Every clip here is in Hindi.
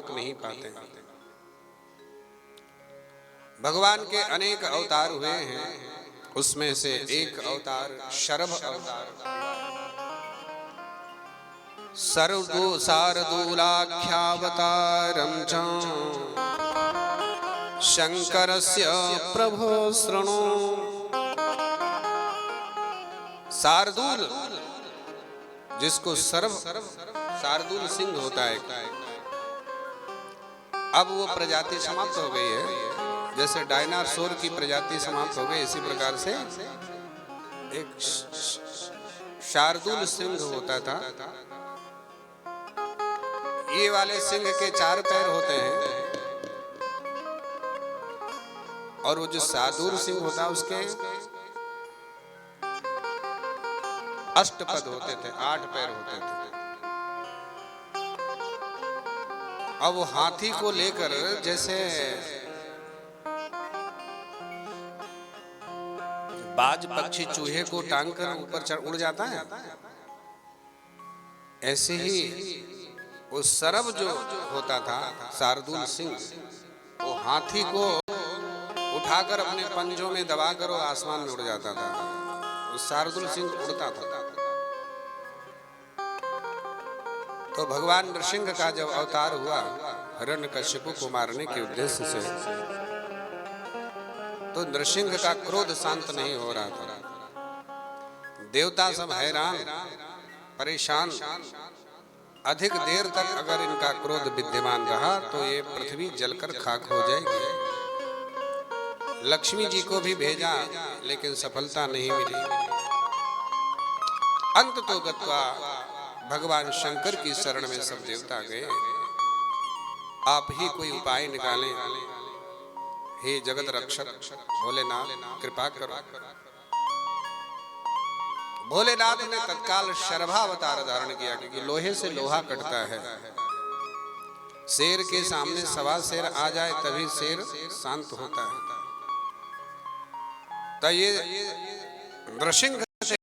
रोक नहीं पाते। भगवान के अनेक अवतार हुए हैं, उसमें से एक अवतार शरभ अवतार। शार्दूलाख्यावतारं च शंकरस्य प्रभो शृणु। शार्दूल, जिसको शार्दूल सिंह होता है। अब वो प्रजाति समाप्त हो गई है, जैसे डायनासोर की प्रजाति समाप्त हो गई, इसी प्रकार से एक शार्दूल सिंह होता था। ये वाले सिंह के 4 पैर होते हैं, और वो जो शार्दूल सिंह होता है उसके अष्टपद होते थे, 8 पैर होते थे। अब वो हाथी को लेकर जैसे बाज पक्षी चूहे को टांग कर ऊपर उड़ जाता है, ऐसे ही वो शरभ जो होता था शार्दूल सिंह, वो हाथी को उठाकर अपने पंजों में दबाकर वो आसमान में उड़ जाता था। वो शार्दूल सिंह उड़ता था। तो भगवान नृसिंह का जब अवतार हुआ हिरण्यकश्यप को मारने के उद्देश्य से, तो नृसिंह का क्रोध शांत नहीं हो रहा था। देवता सब हैरान परेशान, अधिक देर तक अगर इनका क्रोध विद्यमान रहा तो ये पृथ्वी जलकर खाक हो जाएगी। लक्ष्मी जी को भी भेजा लेकिन सफलता नहीं मिली। अंत तो गत्वा भगवान शंकर की शरण में सब देवता गए, आप ही कोई उपाय निकालें, हे जगत रक्षक भोलेनाथ कृपा करो। भोलेनाथ ने तत्काल शरभावतार धारण किया, क्योंकि लोहे से लोहा कटता है। शेर के सामने सवा शेर आ जाए तभी शेर शांत होता है। तो ये नृसिंह से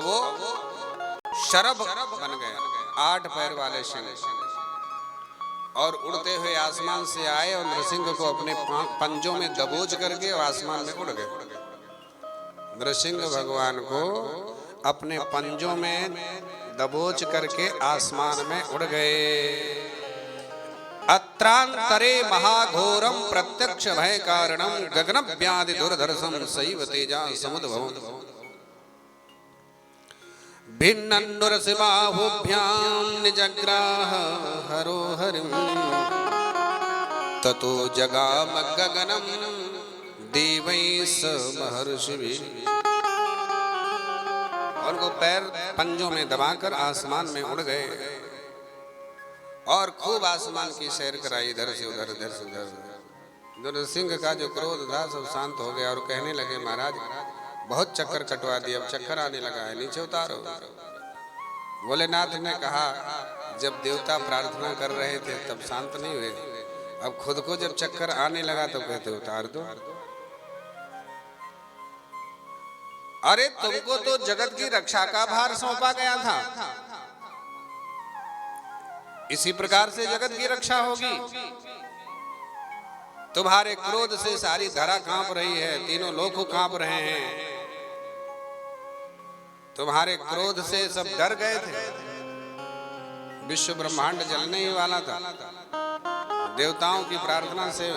वो शरभ बन गए, 8 पैर वाले सिंह, और उड़ते हुए आसमान से आए और नृसिंह को अपने पंजों में दबोच करके आसमान में उड़ गए। नृसिंह भगवान को अपने पंजों में दबोच करके आसमान में उड़ गए। अत्रांतरे महाघोरम प्रत्यक्ष भय कारणम गगन व्याधि दुर्धर्षम सैव तेजा समुद्भवम् भिन्नन्नुरसिबाहुभ्यां निजग्राह हरो हरिं ततो जगाम गगनम देवैः महर्षिभिः। और वो पैर पंजों में दबाकर आसमान में उड़ गए और खूब आसमान की सैर कराई, इधर से उधर, इधर से उधर। नृसिंह का जो क्रोध था सब शांत हो गया और कहने लगे, महाराज बहुत चक्कर कटवा दिए, अब चक्कर आने लगा है, नीचे उतारो। भोलेनाथ ने कहा, जब देवता प्रार्थना कर रहे थे तब शांत नहीं हुए, अब खुद को जब चक्कर आने लगा तो कहते उतार दो। अरे तुमको तो जगत की रक्षा का भार सौंपा गया था, इसी प्रकार से जगत की रक्षा होगी। तुम्हारे क्रोध से सारी धरा कांप रही है, तीनों लोक कांप रहे हैं। तुम्हारे क्रोध से सब डर गए थे, विश्व ब्रह्मांड जलने ही वाला था। देवताओं की प्रार्थना से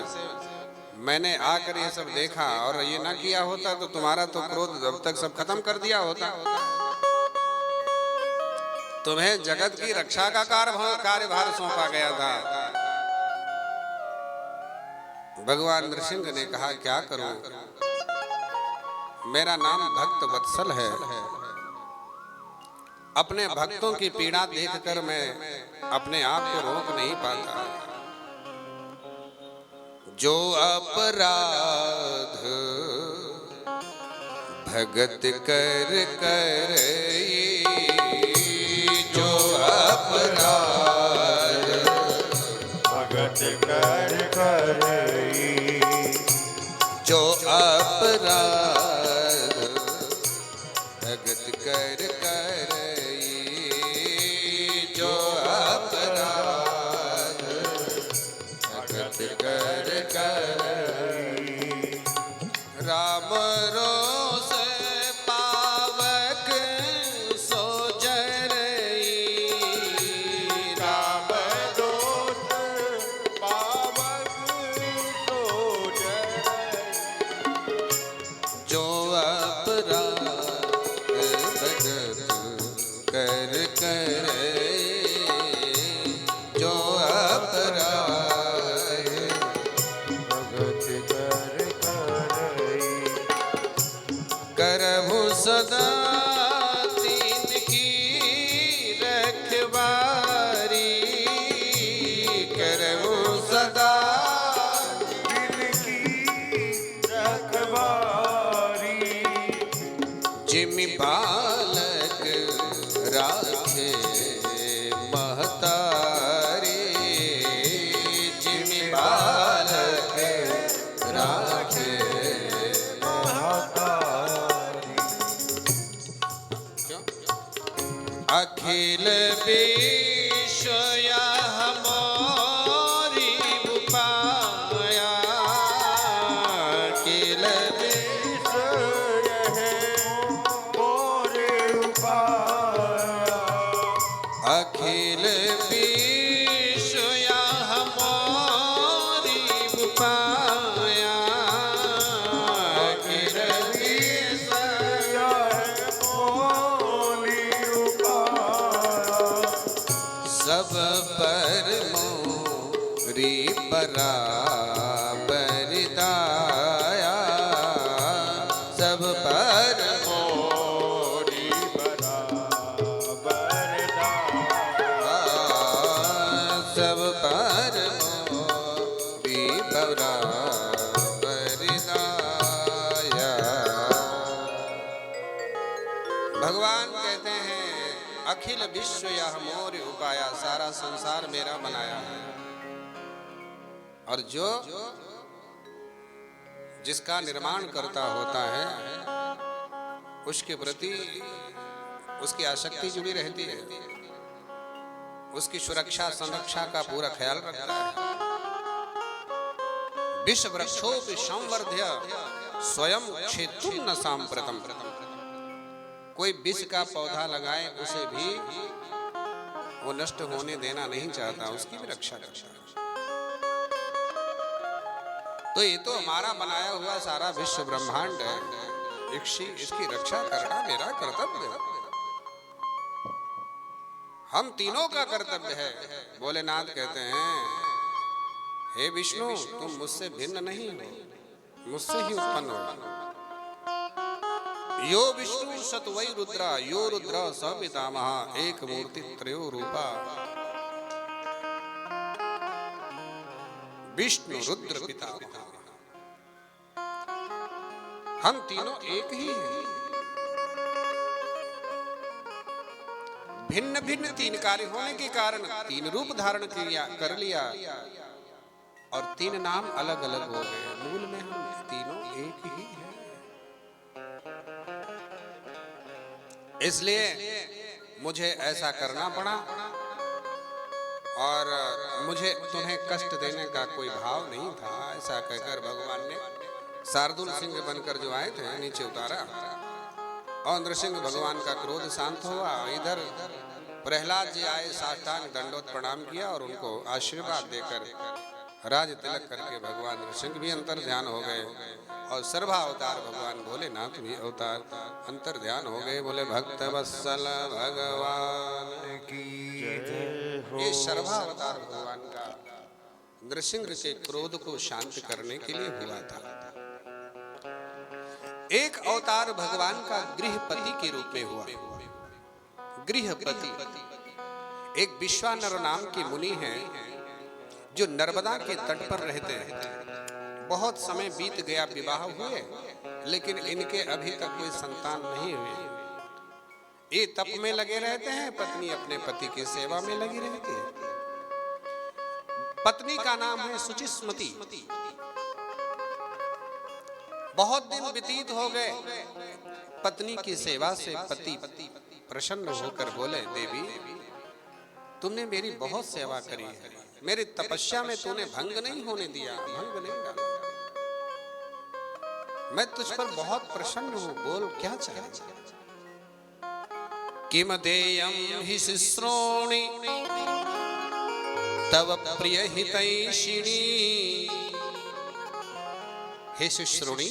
मैंने आकर ये सब देखा, और ये ना किया होता तो तुम्हारा तो क्रोध अब तक सब खत्म कर दिया होता। तुम्हें जगत की रक्षा का कार्यभार सौंपा गया था। भगवान नृसिंह ने कहा, क्या करूं, मेरा नाम भक्त वत्सल है। अपने भक्तों की पीड़ा देखकर मैं अपने आप को रोक नहीं पाता। जो अपराध भगत कर कर, जो अपराध भगत कर कर, जो अपराध भगत कर कर, जो अपराध कर करई। राम रोस पावक सो जरई। राम रोस पावक सो जरई। जो अपराध भगत कर करई। जो अपराध भगत कर करई। करहु सदा दीन की रखवारी। करहु सदा दिल की रखवारी। जिमि बालक राखे महतारी। जिमि बालक राखे महतारी। अखिल विश्व यह मोरी उपाया। अखिल अखिल विश्व यह मोरी उपाया। अखिल विश्व सब पर मोरी बराबर दाया। सब पर मोरी बराबर दाया। सब पर मोरी बराबर दाया। भगवान कहते हैं अखिल विश्व यह मोर उपाया। सारा संसार मेरा बनाया है। और जो जिसका निर्माण करता होता है उसके प्रति उसकी आसक्ति जुड़ी रहती है। उसकी सुरक्षा संरक्षा का पूरा ख्याल रखता है। विश्व वृक्षोपि संवर्ध्य स्वयं क्षेत्रुम न सांप्रतम। कोई विष का पौधा लगाए उसे भी वो नष्ट होने देना नहीं चाहता, उसकी भी रक्षा करता है। तो ये तो हमारा बनाया हुआ सारा विश्व ब्रह्मांड है। इसकी रक्षा करना मेरा कर्तव्य है। हम तीनों का कर्तव्य है। भोलेनाथ कहते हैं हे विष्णु तुम मुझसे भिन्न नहीं हो, मुझसे ही उत्पन्न हो। यो विष्णु सतवै रुद्रा यो रुद्र स पितामह एक मूर्ति त्रयो रूपा। विष्णु रुद्र पितामह। हम तीनों एक ही हैं। भिन्न भिन्न तीन कार्य होने के कारण तीन रूप धारण कर लिया और तीन नाम अलग अलग हो गए। मूल में हम तीनों एक ही हैं। इसलिए मुझे ऐसा करना पड़ा और मुझे तुम्हें कष्ट देने का कोई भाव नहीं था। ऐसा कहकर भगवान ने शार्दुल सिंह बनकर जो आए थे नीचे उतारा और नृसिंह भगवान का क्रोध शांत हुआ। इधर प्रहलाद जी आए, साष्टांग दंडोत प्रणाम किया और उनको आशीर्वाद देकर राज तिलक करके भगवान नृसिंह भी अंतर ध्यान हो गए और सर्वावतार भगवान भोलेनाथ भी अवतार अंतर ध्यान हो गए। बोले भक्त वत्सल भगवान की जय। ये सर्वावतार भगवान का नृसिंह के क्रोध को शांत करने के लिए हुआ था। एक अवतार भगवान का गृहपति के रूप में हुआ। गृहपति एक विश्वानर नाम के मुनि हैं जो नर्मदा के तट पर रहते हैं। बहुत समय बीत गया, विवाह हुए, लेकिन इनके अभी तक कोई संतान नहीं हुई। ये तप में लगे रहते हैं, पत्नी अपने पति की सेवा में लगी रहती है। पत्नी का नाम है सुचिस्मति। बहुत दिन व्यतीत हो गए, पत्नी की सेवा से पति प्रसन्न होकर बोले, देवी तुमने मेरी बहुत सेवा करी है, मेरी तपस्या में तूने भंग नहीं होने दिया, भंग नहीं डाला। मैं तुझ पर बहुत प्रसन्न हूं, बोल क्या चाहे। किम देयं हि शिश्रोणि तव प्रिय हितैषिणी। हे शिश्रोणी,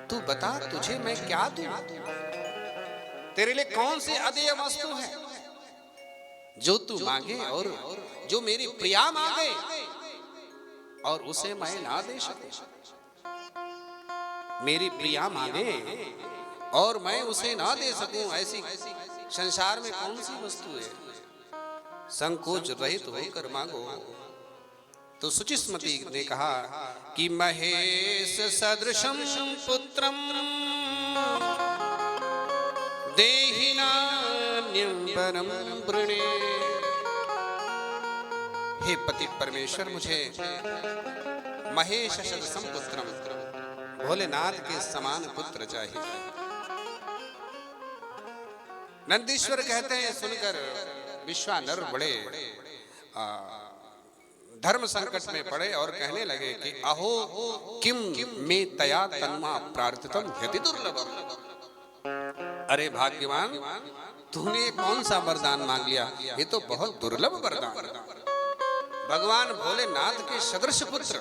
तू बता तुझे मैं क्या दूं? तेरे लिए कौन सी अदेय वस्तु है जो तू मांगे और जो मेरी प्रिया मांगे और उसे मैं ना दे सकूं? मेरी प्रिया मांगे और मैं उसे ना दे सकूं, ऐसी संसार में कौन सी वस्तु है? संकोच रहित होकर मांगो। तो सुचिस्मति ने कहा कि महेश सदृशम पुत्रम देहि नान्यं परम वृणे। हे पति परमेश्वर, मुझे महेश सदृशम पुत्रम, भोलेनाथ के समान पुत्र चाहिए। नंदीश्वर कहते हैं, सुनकर विश्वानर बड़े धर्म संकट में पड़े और कहने लगे कि अहो किम मे तया तन्मा प्रार्थितम यति दुर्लभम। अरे भाग्यवान, तूने कौन सा वरदान मांग लिया? ये तो बहुत दुर्लभ वरदान। भगवान भोलेनाथ के सदृश पुत्र,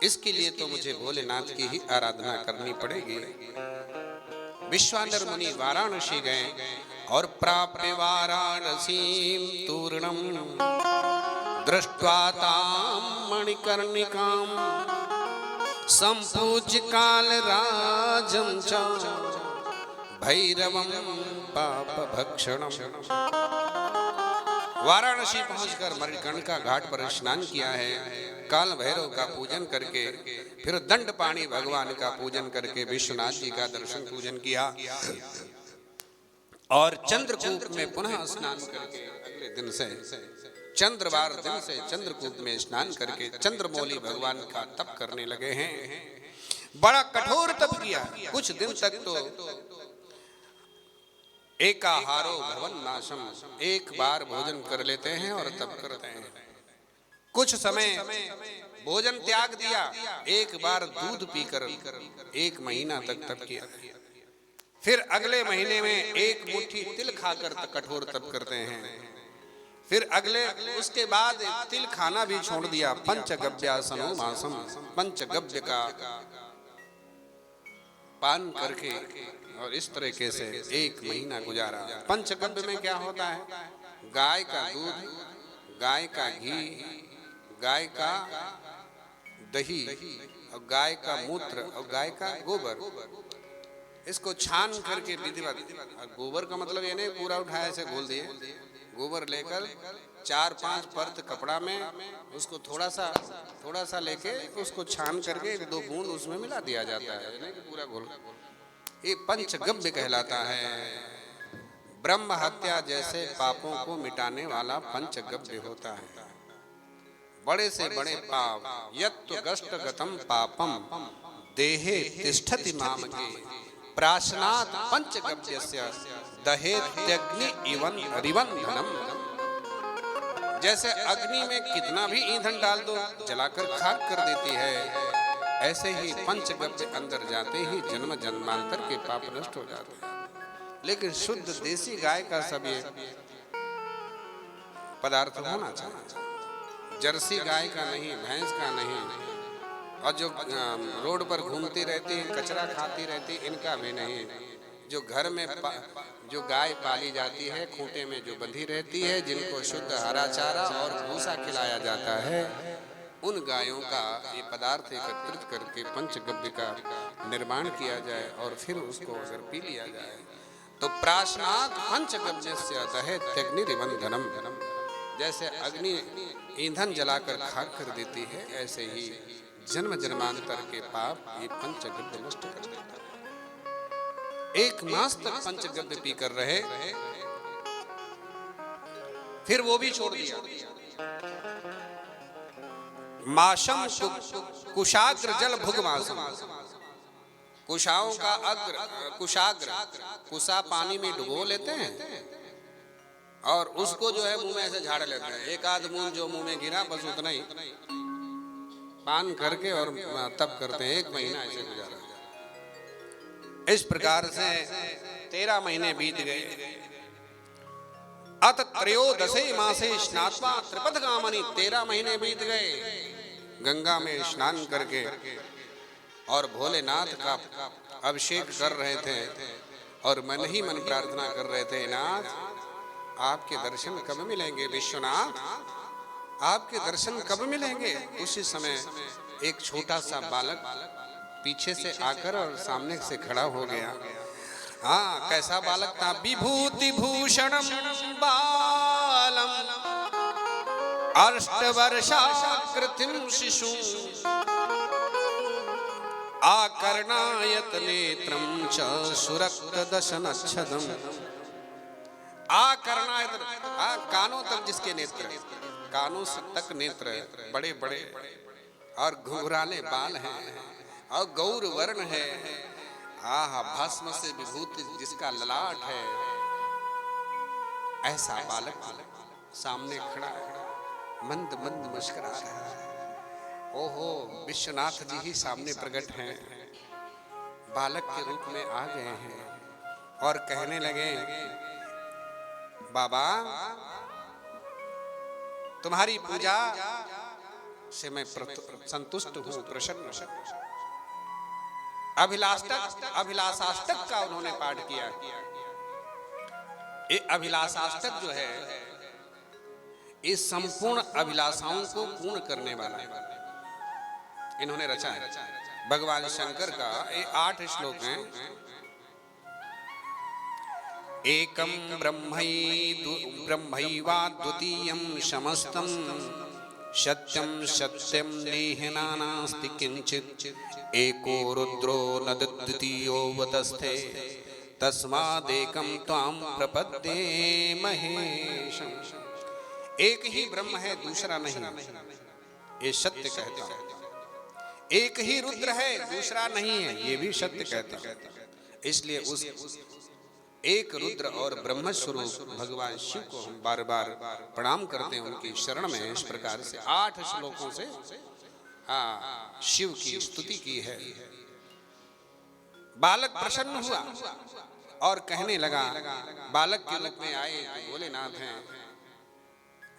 इसके लिए तो मुझे भोलेनाथ की ही आराधना करनी पड़ेगी। विश्वानर मुनि वाराणसी गए और प्राप्य वाराणसीं तूर्णम दृष्ट्वा तां मणिकर्णिकां संपूज्य कालराजं च भैरवं पापभक्षणम्। वाराणसी पहुंचकर मणिकर्णिका घाट पर स्नान किया है, काल भैरव का पूजन करके, फिर दंड पाणी भगवान का पूजन करके विश्वनाथ जी का दर्शन पूजन किया और चंद्रकूप में पुनः स्नान करके अगले दिन से चंद्रवार दिन से चंद्रकूप में स्नान करके चंद्रमौली भगवान का तप करने लगे हैं। बड़ा कठोर तप किया। कुछ दिन तक तो एकाहारो भवन नाशम, एक बार भोजन कर लेते हैं और तप करते हैं। कुछ समय भोजन त्याग दिया, एक बार दूध पीकर 1 महीना तक तप किया। फिर अगले महीने में 1 मुट्ठी तिल खाकर कठोर तप करते हैं। फिर अगले उसके बाद तिल खाना भी छोड़ दिया। पंचगव्यासनो मासम, पंचगव्य का पान करके और इस तरीके से 1 महीना गुजारा। पंचगव्य में क्या होता है? गाय का दूध, गाय का घी, गाय का दही और गाय का मूत्र और गाय का गोबर, इसको छान करके विधिवत। गोबर का मतलब ये नहीं पूरा उठाया ऐसे घोल दिए। गोबर लेकर 4-5 परत कपड़ा में उसको थोड़ा सा लेके उसको छान करके 1-2 बूंद उसमें मिला दिया जाता है, नहीं कि पूरा घोल। ये पंचगव्य कहलाता है। ब्रह्म हत्या जैसे पापों को मिटाने वाला पंचगव्य होता है। बड़े से बड़े पाप यत्तु गष्ट गतम पापम देहे तिष्ठति मामके प्राशनात् पंचगव्यस्य दहेत्यग्नि इवन रिवंधनम। जैसे अग्नि में कितना भी ईंधन डाल दो जलाकर खाक कर देती है, ऐसे ही पंचगव्य अंदर जाते ही जन्म जन्मांतर के पाप नष्ट हो जाते हैं। लेकिन शुद्ध देसी गाय का सब ये पदार्थ होना चाहिए, जर्सी गाय का नहीं, भैंस का नहीं। और जो रोड पर घूमती रहती है, कचरा खाती रहती, इनका भी नहीं। जो घर में जो गाय पाली जाती है, खूंटे में जो बंधी रहती है, जिनको शुद्ध हरा चारा और भूसा खिलाया जाता है, उन गायों का ये पदार्थ एकत्रित करके पंचगव्य का निर्माण किया जाए और फिर उसको अगर पी लिया जाए तो प्राशनात् पंचगव्यस्य दहेत्यग्नि रिवंधनम। जैसे अग्नि ईंधन जलाकर खाक कर देती है, ऐसे ही जन्म जन्मांतर के पाप ये पंचगव्य नष्ट कर देता है। 1 मास तक पंचगव्य पी कर रहे, फिर वो भी छोड़ दिया। माशम कुशाग्र जल भुगमासम, कुशाओं का अग्र, कुशाग्र, कुशा पानी में डुबो लेते हैं और उसको जो है मुंह में ऐसे झाड़ लेते हैं। एक आध मूंद जो मुंह में गिरा बस उतना ही पान करके और तब करते हैं। 1 महीना ऐसे गुजारा। इस प्रकार से 13 महीने बीत गए। अत त्रयोदशे मासे स्नात्वा त्रिपथगामिनी। 13 महीने बीत गए गंगा में स्नान करके और भोलेनाथ का अभिषेक कर रहे थे और मन ही मन प्रार्थना कर रहे थे, नाथ आपके दर्शन कब मिलेंगे, विश्वनाथ आपके दर्शन कब मिलेंगे। उसी समय एक छोटा सा बालक पीछे से आकर और सामने से खड़ा हो गया। हाँ, कैसा बालक था? विभूति भूषणम बालम अष्टवर्षाकृतिम शिशु आकर्णायत नेत्रम च सुरक्त दशनच्छदम। आकर्णायत, कानों तक जिसके नेत्र, कानों तक नेत्र बड़े बड़े और घुंघराले बाल हैं और गौर वर्ण है। आहा, भस्म से विभूति जिसका ललाट है, ऐसा बालक सामने खड़ा है, मंद मंद मुस्कुरा रहा है। ओहो, विश्वनाथ जी ही सामने प्रकट हैं, बालक के रूप में आ गए हैं और कहने लगे, बाबा तुम्हारी पूजा से मैं संतुष्ट हूं, प्रसन्न हूं। अभिलाषाष्टक का उन्होंने पाठ किया। ये अभिलाषाष्टक जो है, ये संपूर्ण अभिलाषाओं को पूर्ण करने वाला इन्होंने रचा है। भगवान शंकर का ये 8 श्लोक हैं। एकम ब्रह्मैवा द्वितीयं समस्तम सत्यम सत्यम नेह नानास्ति किंचित एको रुद्रो न द्वितीयो वतस्थे तस्मादेकं त्वां प्रपद्ये महेशम। एक ही ब्रह्म है, दूसरा नहीं, ये सत्य कहता हूं। एक ही रुद्र है, दूसरा नहीं है, ये भी सत्य कहता हूं। इसलिए उस एक रुद्र और ब्रह्म स्वरूप भगवान शिव को हम बार बार प्रणाम करते हैं, उनकी शरण में। इस प्रकार से 8 श्लोकों से शिव की स्तुति की है। बालक प्रसन्न हुआ और कहने लगा, बालक के रूप में आए तो भोलेनाथ हैं,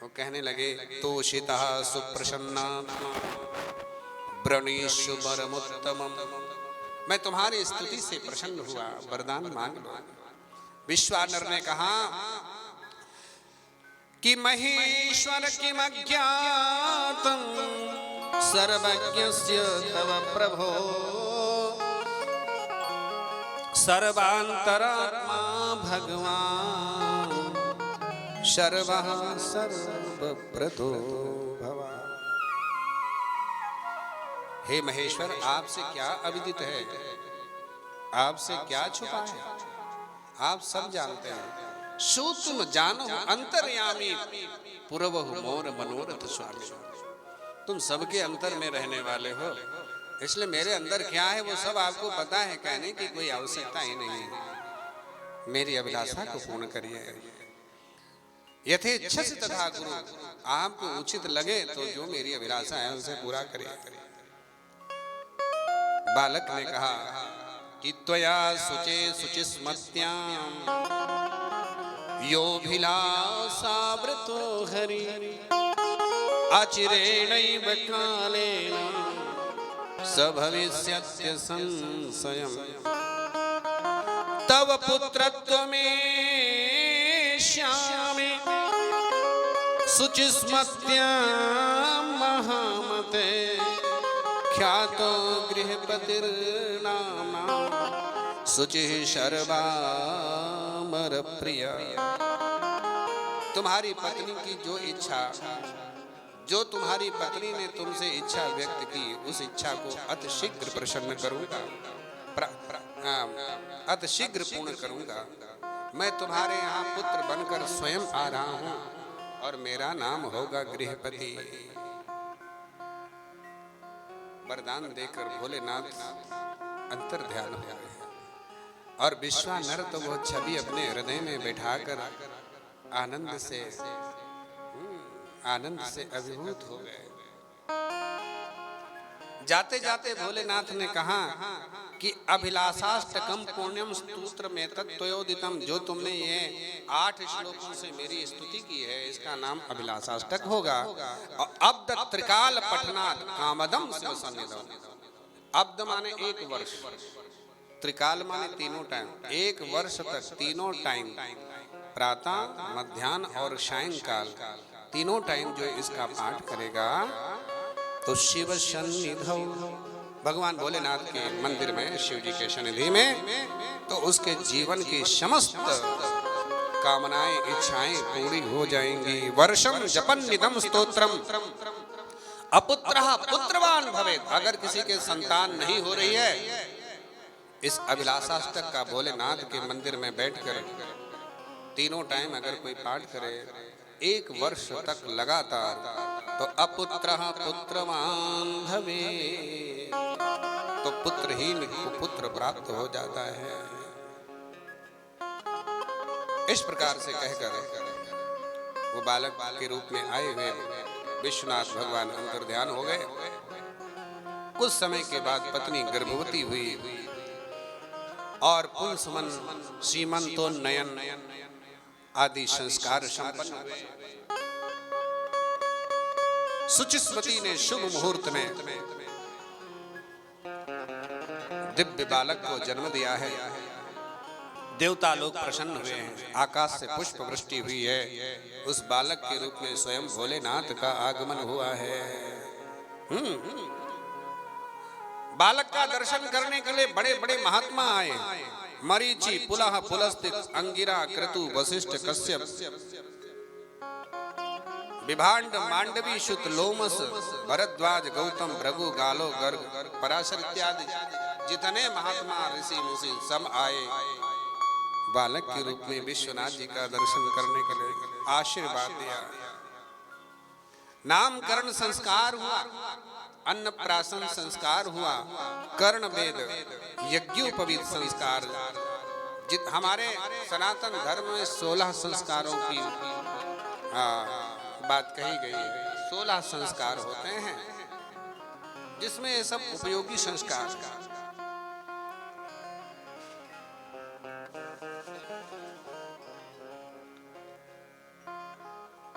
वो कहने लगे, तोषितः सुप्रसन्नात्मा व्रणीष्वरमुत्तमम्। मैं तुम्हारी स्तुति से प्रसन्न हुआ, वरदान मांग लो। विश्वानर ने कहा कि महेश्वर किम अज्ञातं सर्वज्ञस्य तव प्रभो सर्वांतरात्मा भगवान सर्वः सर्वप्रतो भव। हे महेश्वर, आपसे क्या अविदित है, आपसे क्या छुपा है, आप सब जानते हैं। सो तुम जानो अंतर्यामी पुरवहु मोर मनोरथ स्वामी। तुम सबके अंतर में रहने वाले हो, इसलिए मेरे अंदर क्या है वो सब आपको पता है, कहने की कोई आवश्यकता ही नहीं है। मेरी अभिलाषा को पूर्ण करिए। यथेच्छस तथा गुरु, आपको उचित लगे तो जो मेरी अभिलाषा है उसे पूरा करिए। बालक ने कहा कि त्वया शुचे शुचिस्मत्यां योऽभिलाषावृतो हरि अचिरेणैव कालेन स भविष्यत्य संशयम्। तव पुत्रत्वमेष्यामि शुचिस्मत्यां महामते ख्यातो गृहपतिर्नामा शुचिः सर्वामर प्रिया। तुम्हारी पत्नी की जो इच्छा, जो तुम्हारी पत्नी ने तुमसे इच्छा व्यक्त की, उस इच्छा को अति शीघ्र प्रसन्न करूंगा, अति शीघ्र पूर्ण करूंगा। मैं तुम्हारे यहाँ पुत्र बनकर स्वयं आ रहा हूँ और मेरा नाम होगा गृहपति। वरदान देकर भोलेनाथ अंतर ध्यान हो गए और विश्वानर तो वो छवि अपने हृदय में बैठाकर आनंद से अभिभूत हो गए। जाते जाते भोलेनाथ ने कहा कि अभिलाषाष्टकम पुण्यम स्तोत्र में तत्त्वयोदितम, जो तुमने ये 8 श्लोकों से मेरी स्तुति की है इसका नाम अभिलाषाष्टक होगा। और अब्द त्रिकाल पठनात् कामदम शिव सन्निधौ। अब्द माने 1 वर्ष, त्रिकाल माने तीनों टाइम, 1 वर्ष तक तीनों टाइम, प्रातः मध्याह्न और सायंकाल तीनों टाइम जो इसका पाठ करेगा तो शिव सन्निधौ, भगवान भोलेनाथ के मंदिर में, शिव जी के सन्निधि में, तो उसके जीवन की समस्त कामनाएं इच्छाएं पूरी हो जाएंगी। वर्षम जपन्निदम स्तोत्रम अपुत्रः पुत्रवान भवेत्। अगर किसी के संतान नहीं हो रही है, इस अभिलाषाष्टक का भोलेनाथ के मंदिर में बैठकर तीनों टाइम अगर कोई पाठ करे 1 वर्ष तक लगातार, तो अपुत्रः पुत्रवान भवेत्, तो पुत्रहीन को पुत्र प्राप्त हो जाता है। इस प्रकार से कहकर वो बालक के रूप में आए हुए विश्वनाथ भगवान अंतर्ध्यान हो गए। कुछ समय के बाद पत्नी गर्भवती हुई और पुंसवन सीमंतोन्नयन आदि संस्कार संपन्न हुए। सुचिस्मती ने शुभ मुहूर्त में दिव्य बालक को जन्म दिया है। देवता लोग प्रसन्न हुए हैं, आकाश से पुष्प वृष्टि हुई है। उस बालक के रूप में स्वयं भोलेनाथ का आगमन हुआ है। बालक का दर्शन करने के लिए बड़े बड़े महात्मा आए। मरीचि, पुलह, पुलस्त्य, अंगिरा, क्रतु, वशिष्ठ, कश्यप, विभांड, मांडवी, शुत, लोमस, भरद्वाज, गौतम, भृगु, गालो, गर्ग, पराशर इत्यादि जितने महात्मा ऋषि मुनि सब आए बालक के रूप में विश्वनाथ जी का दर्शन करने के लिए आशीर्वाद दिया। नामकरण संस्कार हुआ, अन्नप्राशन संस्कार हुआ, कर्ण वेद यज्ञोपवीत संस्कार। हमारे सनातन धर्म में 16 संस्कारों की बात कही गई है। 16 संस्कार होते हैं जिसमें ये सब उपयोगी संस्कार।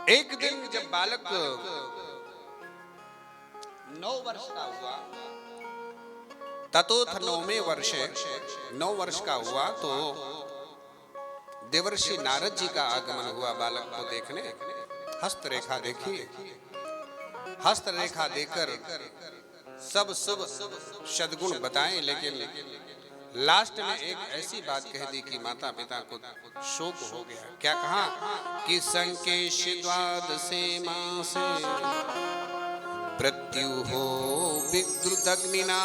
एक दिन जब बालक 9 वर्ष का हुआ, ततोथ 9वें वर्षे 9 वर्ष का हुआ तो देवर्षि नारद जी का आगमन हुआ बालक को देखने। हस्तरेखा देखी, हस्तरेखा देखकर सब शुभ सद्गुण बताएं, लेकिन लास्ट में एक ऐसी बात कह दी कि माता पिता को शोक हो गया। क्या कहा कि संकेश द्वादशे मासे मृत्यु हो विद्रुदग्निना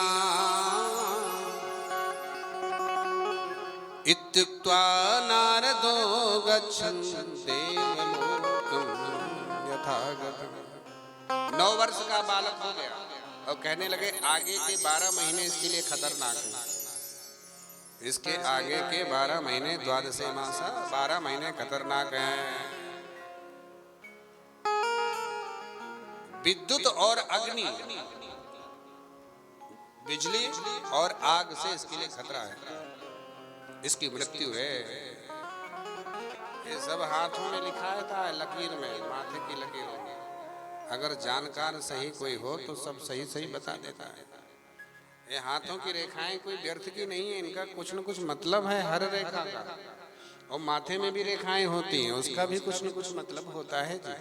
इत्युक्त्वा नारदो गच्छन् देवलोकं यथागतम्। 9 वर्ष का बालक हो गया और कहने लगे आगे के 12 महीने इसके लिए खतरनाक हैं। इसके आगे के 12 महीने द्वादशे मासा 12 महीने खतरनाक हैं। विद्युत और अग्नि, बिजली और आग से इसके लिए खतरा है, इसकी मृत्यु है। ये सब हाथों में लिखा था, लकीर में, माथे की लकीर में। अगर जानकार सही कोई हो तो सब सही सही बता देता है। ये हाथों की रेखाएं कोई व्यर्थ की नहीं है, इनका कुछ न कुछ मतलब है हर रेखा का। और माथे में भी रेखाएं होती हैं, उसका भी कुछ न कुछ मतलब होता है जी।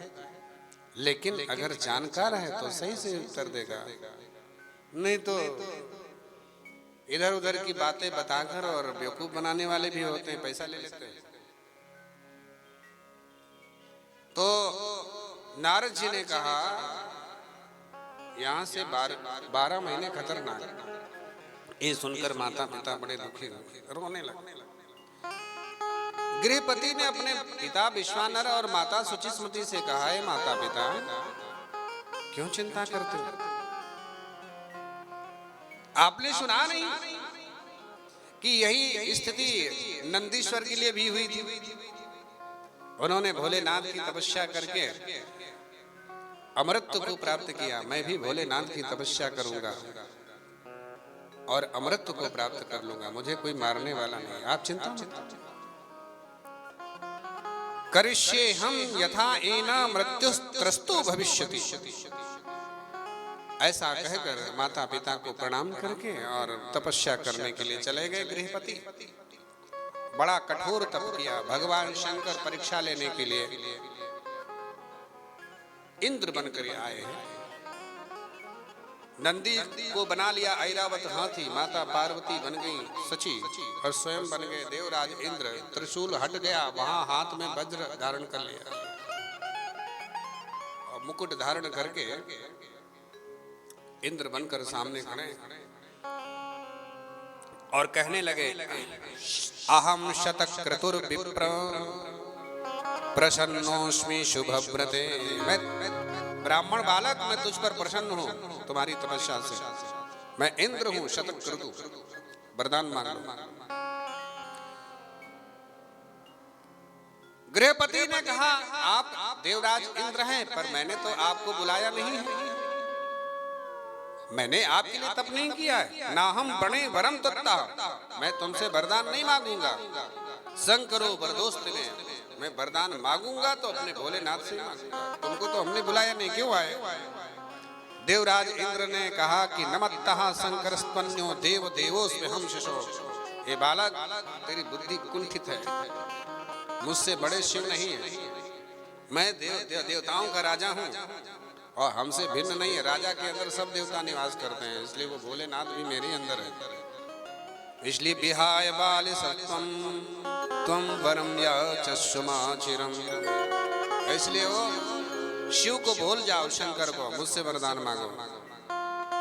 लेकिन अगर जानकार है तो सही से उत्तर देगा, नहीं तो इधर उधर की बातें बताकर, और बेवकूफ बनाने वाले भी होते हैं, पैसा ले लेते हैं। तो नारद जी ने कहा यहाँ से 12 महीने खतरनाक। ये सुनकर माता पिता बड़े दुखी हुए, रोने लगे। गृहपति ने अपने पिता विश्वानर और माता सुचिस्मती से कहा है, माता पिता क्यों चिंता करते हो? आपने सुना नहीं कि यही स्थिति नंदीश्वर के लिए भी हुई थी? उन्होंने भोलेनाथ की तपस्या करके अमृत को प्राप्त किया। मैं भी भोलेनाथ की तपस्या करूंगा और अमृत को प्राप्त कर लूंगा, मुझे कोई मारने वाला नहीं, आप चिंता मत करिष्ये हम यथा एना मृत्युस्त्रस्तु भविष्यति। ऐसा कहकर माता पिता को प्रणाम करके और तपस्या करने के लिए चले गए गृहपति। बड़ा कठोर तप किया। भगवान शंकर परीक्षा लेने के लिए इंद्र बनकर आए हैं। नंदी को बना लिया ऐरावत हाथी, माता पार्वती बन गई सची और स्वयं बन गए देवराज इंद्र। त्रिशूल हट गया, वहां हाथ में वज्र धारण कर लिया और मुकुट धारण करके इंद्र बनकर सामने खड़े और कहने लगे, अहम शतक्रतुर विप्र प्रसन्नोस्मि शुभव्रते। मैं ब्राह्मण बालक, मैं तुझ पर प्रसन्न हूं तुम्हारी तपस्या से। मैं इंद्र हूं शतक्रतु, वरदान मांग लो। गृहपति ने कहा, आप देवराज इंद्र हैं, पर मैंने तो आपको बुलाया नहीं है, मैंने आपके लिए तप नहीं किया है। ना हम बने वरम तत्ता, मैं तुमसे वरदान नहीं मांगूंगा। शंकरो वरदोस्त ने, मैं वरदान मांगूंगा तो अपने भोलेनाथ से मांगूंगा, तुमको तो हमने बुलाया नहीं, क्यों आए? देवराज इंद्र ने कहा कि नमत्तः शंकरस्त्वन्यो देव देवोस्मि हम शिशो। हे बालक, तेरी बुद्धि कुंठित है, मुझसे बड़े शिव नहीं है। मैं देवताओं का राजा हूँ और हमसे भिन्न नहीं है। राजा के अंदर सब देवता निवास करते हैं, इसलिए वो भोलेनाथ भी मेरे अंदर है। इसलिए विहाय बाल सत्वम त्वं वरम याचस्वमाचिरम। इसलिए वो शिव को भूल जाओ, शंकर को, मुझसे वरदान मांगो,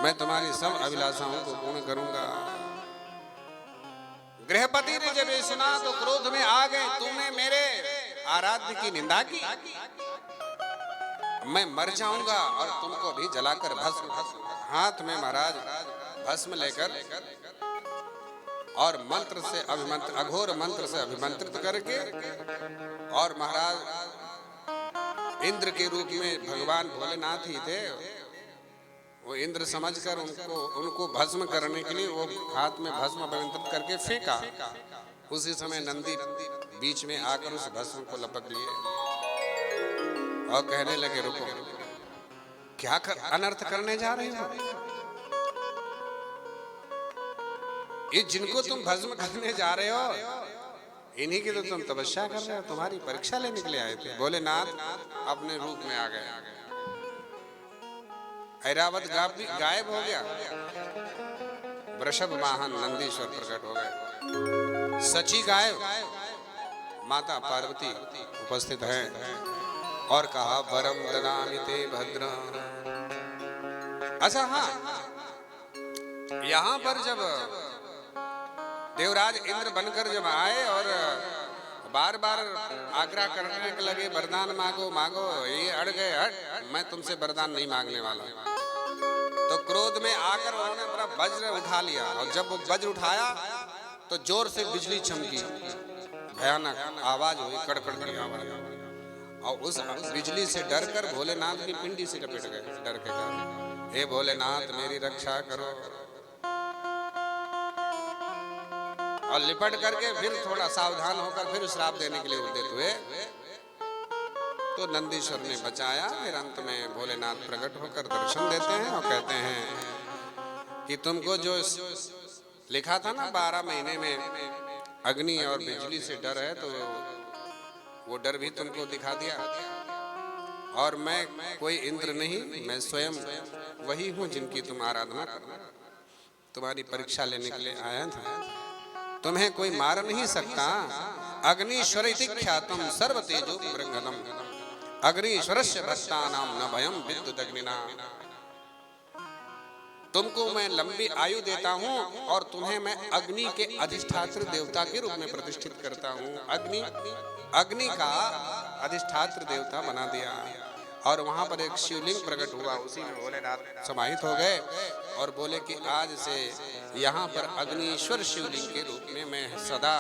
मैं तुम्हारी सब अभिलाषाओं को पूर्ण करूंगा। गृहपति ने जब ये सुना तो क्रोध में आ गए, तूने मेरे आराध्य की निंदा की, मैं मर जाऊंगा और तुमको भी जलाकर भस्म। हाथ में महाराज भस्म लेकर और मंत्र से अभिमंत्रित, अघोर मंत्र से अभिमंत्रित करके, और महाराज इंद्र के रूप में भगवान भोलेनाथ ही थे, वो इंद्र समझकर उनको भस्म करने के लिए वो हाथ में भस्म अभिमंत्रित करके फेंका। उसी समय नंदी बीच में आकर उस भस्म को लपक लिए और कहने लगे, रुको, क्या अनर्थ करने जा रहे हो? ये जिनको तुम भस्म करने जा रहे हो, इन्हीं की तो तुम तपस्या कर रहे हो, तुम्हारी परीक्षा लेने के लिए आए थे। भोलेनाथ अपने रूप में आ गए। ऐरावत गायब हो गया, वृषभ वाहन नंदीश्वर प्रकट हो गए। सची गायब, माता पार्वती उपस्थित है और कहा, वरम ददामि ते भद्र। अच्छा हाँ, यहां पर जब देवराज इंद्र बनकर जब आए और बार बार आग्रह करने लगे, वरदान मांगो मांगो, ये अड़ गए, हट, मैं तुमसे वरदान नहीं मांगने वाला। तो क्रोध में आकर उन्होंने अपना वज्र उठा लिया, और जब वो वज्र उठाया तो जोर से बिजली चमकी, भयानक आवाज हुई, कड़कड़ की आवाज, और उस बिजली से डरकर भोलेनाथ की पिंडी से लपेट गए डर के कारण। हे भोलेनाथ, मेरी रक्षा करो। और लिपट करके फिर थोड़ा सावधान होकर फिर श्राप देने के लिए उद्यत हुए, तो नंदीश्वर ने बचाया। फिर अंत में भोलेनाथ प्रकट होकर दर्शन देते हैं और कहते हैं कि तुमको जो लिखा था ना 12 महीने में अग्नि और बिजली से डर है, तो वो डर भी तुमको दिखा दिया। और मैं कोई इंद्र नहीं, मैं स्वयं वही हूँ जिनकी तुम आराधना करना। तुम्हारी परीक्षा लेने के लिए आया था, तुम्हें कोई मार नहीं सकता। अग्निश्वर इति ख्यातम सर्व तेजो बृंहदम, अग्निश्वरस्य भक्तानां न भयं विद्युत अग्निना। तुमको मैं लंबी आयु देता हूँ और तुम्हें मैं अग्नि के अधिष्ठात्र देवता के रूप में प्रतिष्ठित करता हूँ। अग्नि का अधिष्ठात्र देवता बना दिया। और वहां पर एक शिवलिंग प्रकट हुआ, उसी में भोलेनाथ समाहित हो गए और बोले कि आज से यहाँ पर अग्निश्वर शिवलिंग के रूप में मैं सदा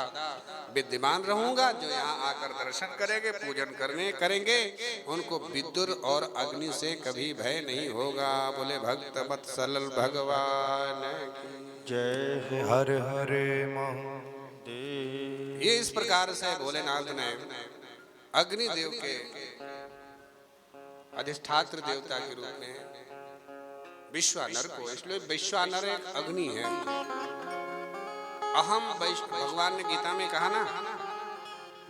विद्यमान रहूंगा। जो यहाँ आकर दर्शन करेंगे, पूजन करेंगे, उनको विद्युत और अग्नि से कभी भय नहीं होगा। बोले भक्त वत्सल भगवान की जय हर हरे महादेव। ये इस प्रकार से भोलेनाथ ने अग्निदेव के अधिष्ठात्र देवता के रूप में विश्वानर को, इसलिए विश्वानर एक अग्नि है। अहम भगवान ने गीता में कहा ना,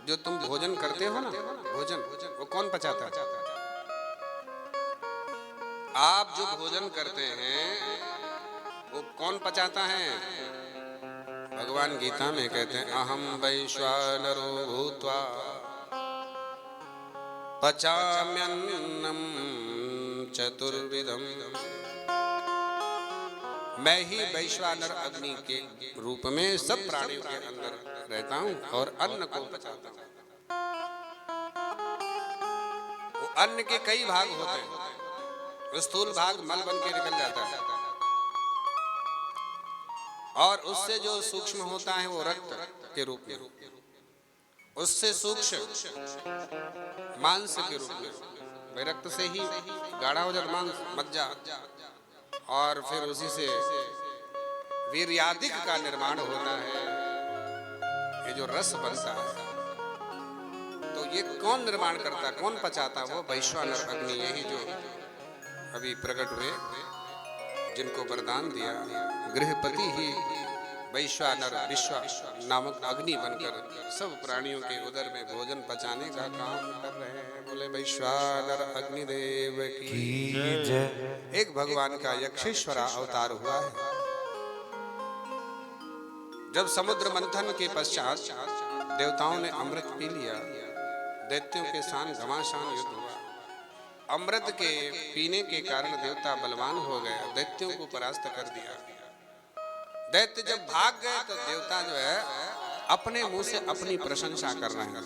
जो तुम भोजन करते हो ना, भोजन वो कौन पचाता है? आप जो भोजन करते हैं वो कौन पचाता है? भगवान गीता में कहते हैं अहम वैश्वानरो भूत्वा पचाम्यन्नम चतुर्विधम। मैं ही वैश्वानर अग्नि के रूप में सब प्राणियों के अंदर रहता हूं और अन्न को पचाता हूं। वो अन्न के कई भाग होते हैं। स्थूल भाग मल बन के निकल जाता है और उससे जो सूक्ष्म होता है वो रक्त के रूप में, उससे सूक्ष्म मांस के रूप में, रक्त से ही गाढ़ा हो जाता मांस, मज्जा, और फिर उसी से वीर्यादिक का निर्माण होता है। ये जो रस बनता है, तो ये कौन निर्माण करता, कौन पचाता? वो वैश्वानर अग्नि। यही जो अभी प्रकट हुए, जिनको वरदान दिया, गृहपति ही वैश्वानर विश्वा नामक अग्नि बनकर सब प्राणियों के उदर में भोजन पचाने का काम कर रहे हैं। बोले वैश्वानर अग्निदेव की जय। एक भगवान का यक्षेश्वरा अवतार हुआ है। जब समुद्र मंथन के पश्चात देवताओं ने अमृत पी लिया, दैत्यों के साथ घमासान युद्ध हुआ। अमृत के पीने के कारण देवता बलवान हो गए, दैत्यों को परास्त कर दिया। दैत्य जब भाग गए तो देवता जो है अपने मुंह से अपनी प्रशंसा कर रहे हैं।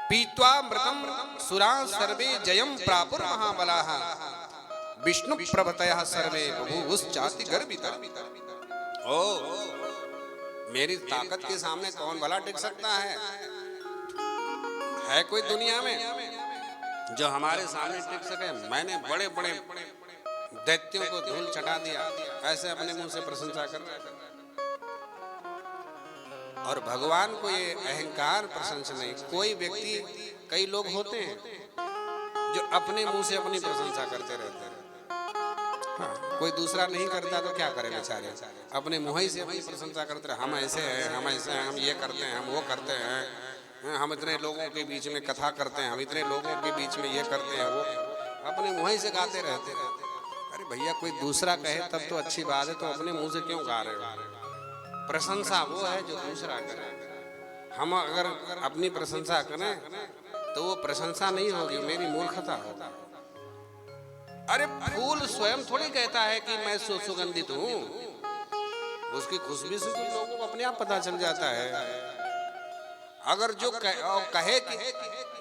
पीत्वा मृतम सुरा सर्वे जयम प्रापुर महाबलाः विष्णु प्रभतयः सर्वे बभूवुश्चाति गर्भितः। ओ, मेरी ताकत के सामने कौन भला टिक सकता है? कोई दुनिया में जो हमारे सामने टिक सके? मैंने बड़े बड़े दैत्यों को धूल चटा दिया। ऐसे अपने मुंह से प्रशंसा कर रहे हैं। और भगवान को ये अहंकार प्रशंसा नहीं। कोई व्यक्ति, कई लोग होते हैं जो अपने मुंह से अपनी प्रशंसा करते रहते हैं। हाँ, कोई दूसरा नहीं करता तो क्या करे बेचारे, अपने मुंह ही से अपनी प्रशंसा करते रहे। हम ऐसे हैं, हम ऐसे हैं, हम ये करते हैं, हम वो करते हैं, हम इतने लोगों के बीच में कथा करते हैं, हम इतने लोगों के बीच में ये करते हैं, वो अपने मुंह ही से गाते रहते हैं। अरे भैया, कोई दूसरा कहे तब तो अच्छी बात है, तो अपने मुंह से क्यों गा रहे हो? प्रशंसा वो है जो दूसरा करे। हम अगर अपनी प्रशंसा करें तो वो प्रशंसा नहीं होगी, मेरी मूर्खता होगी। अरे फूल स्वयं थोड़ी कहता है कि मैं सुगंधित हूँ, उसकी खुशबू से तो लोगों को अपने आप पता चल जाता है। अगर जो कहे कि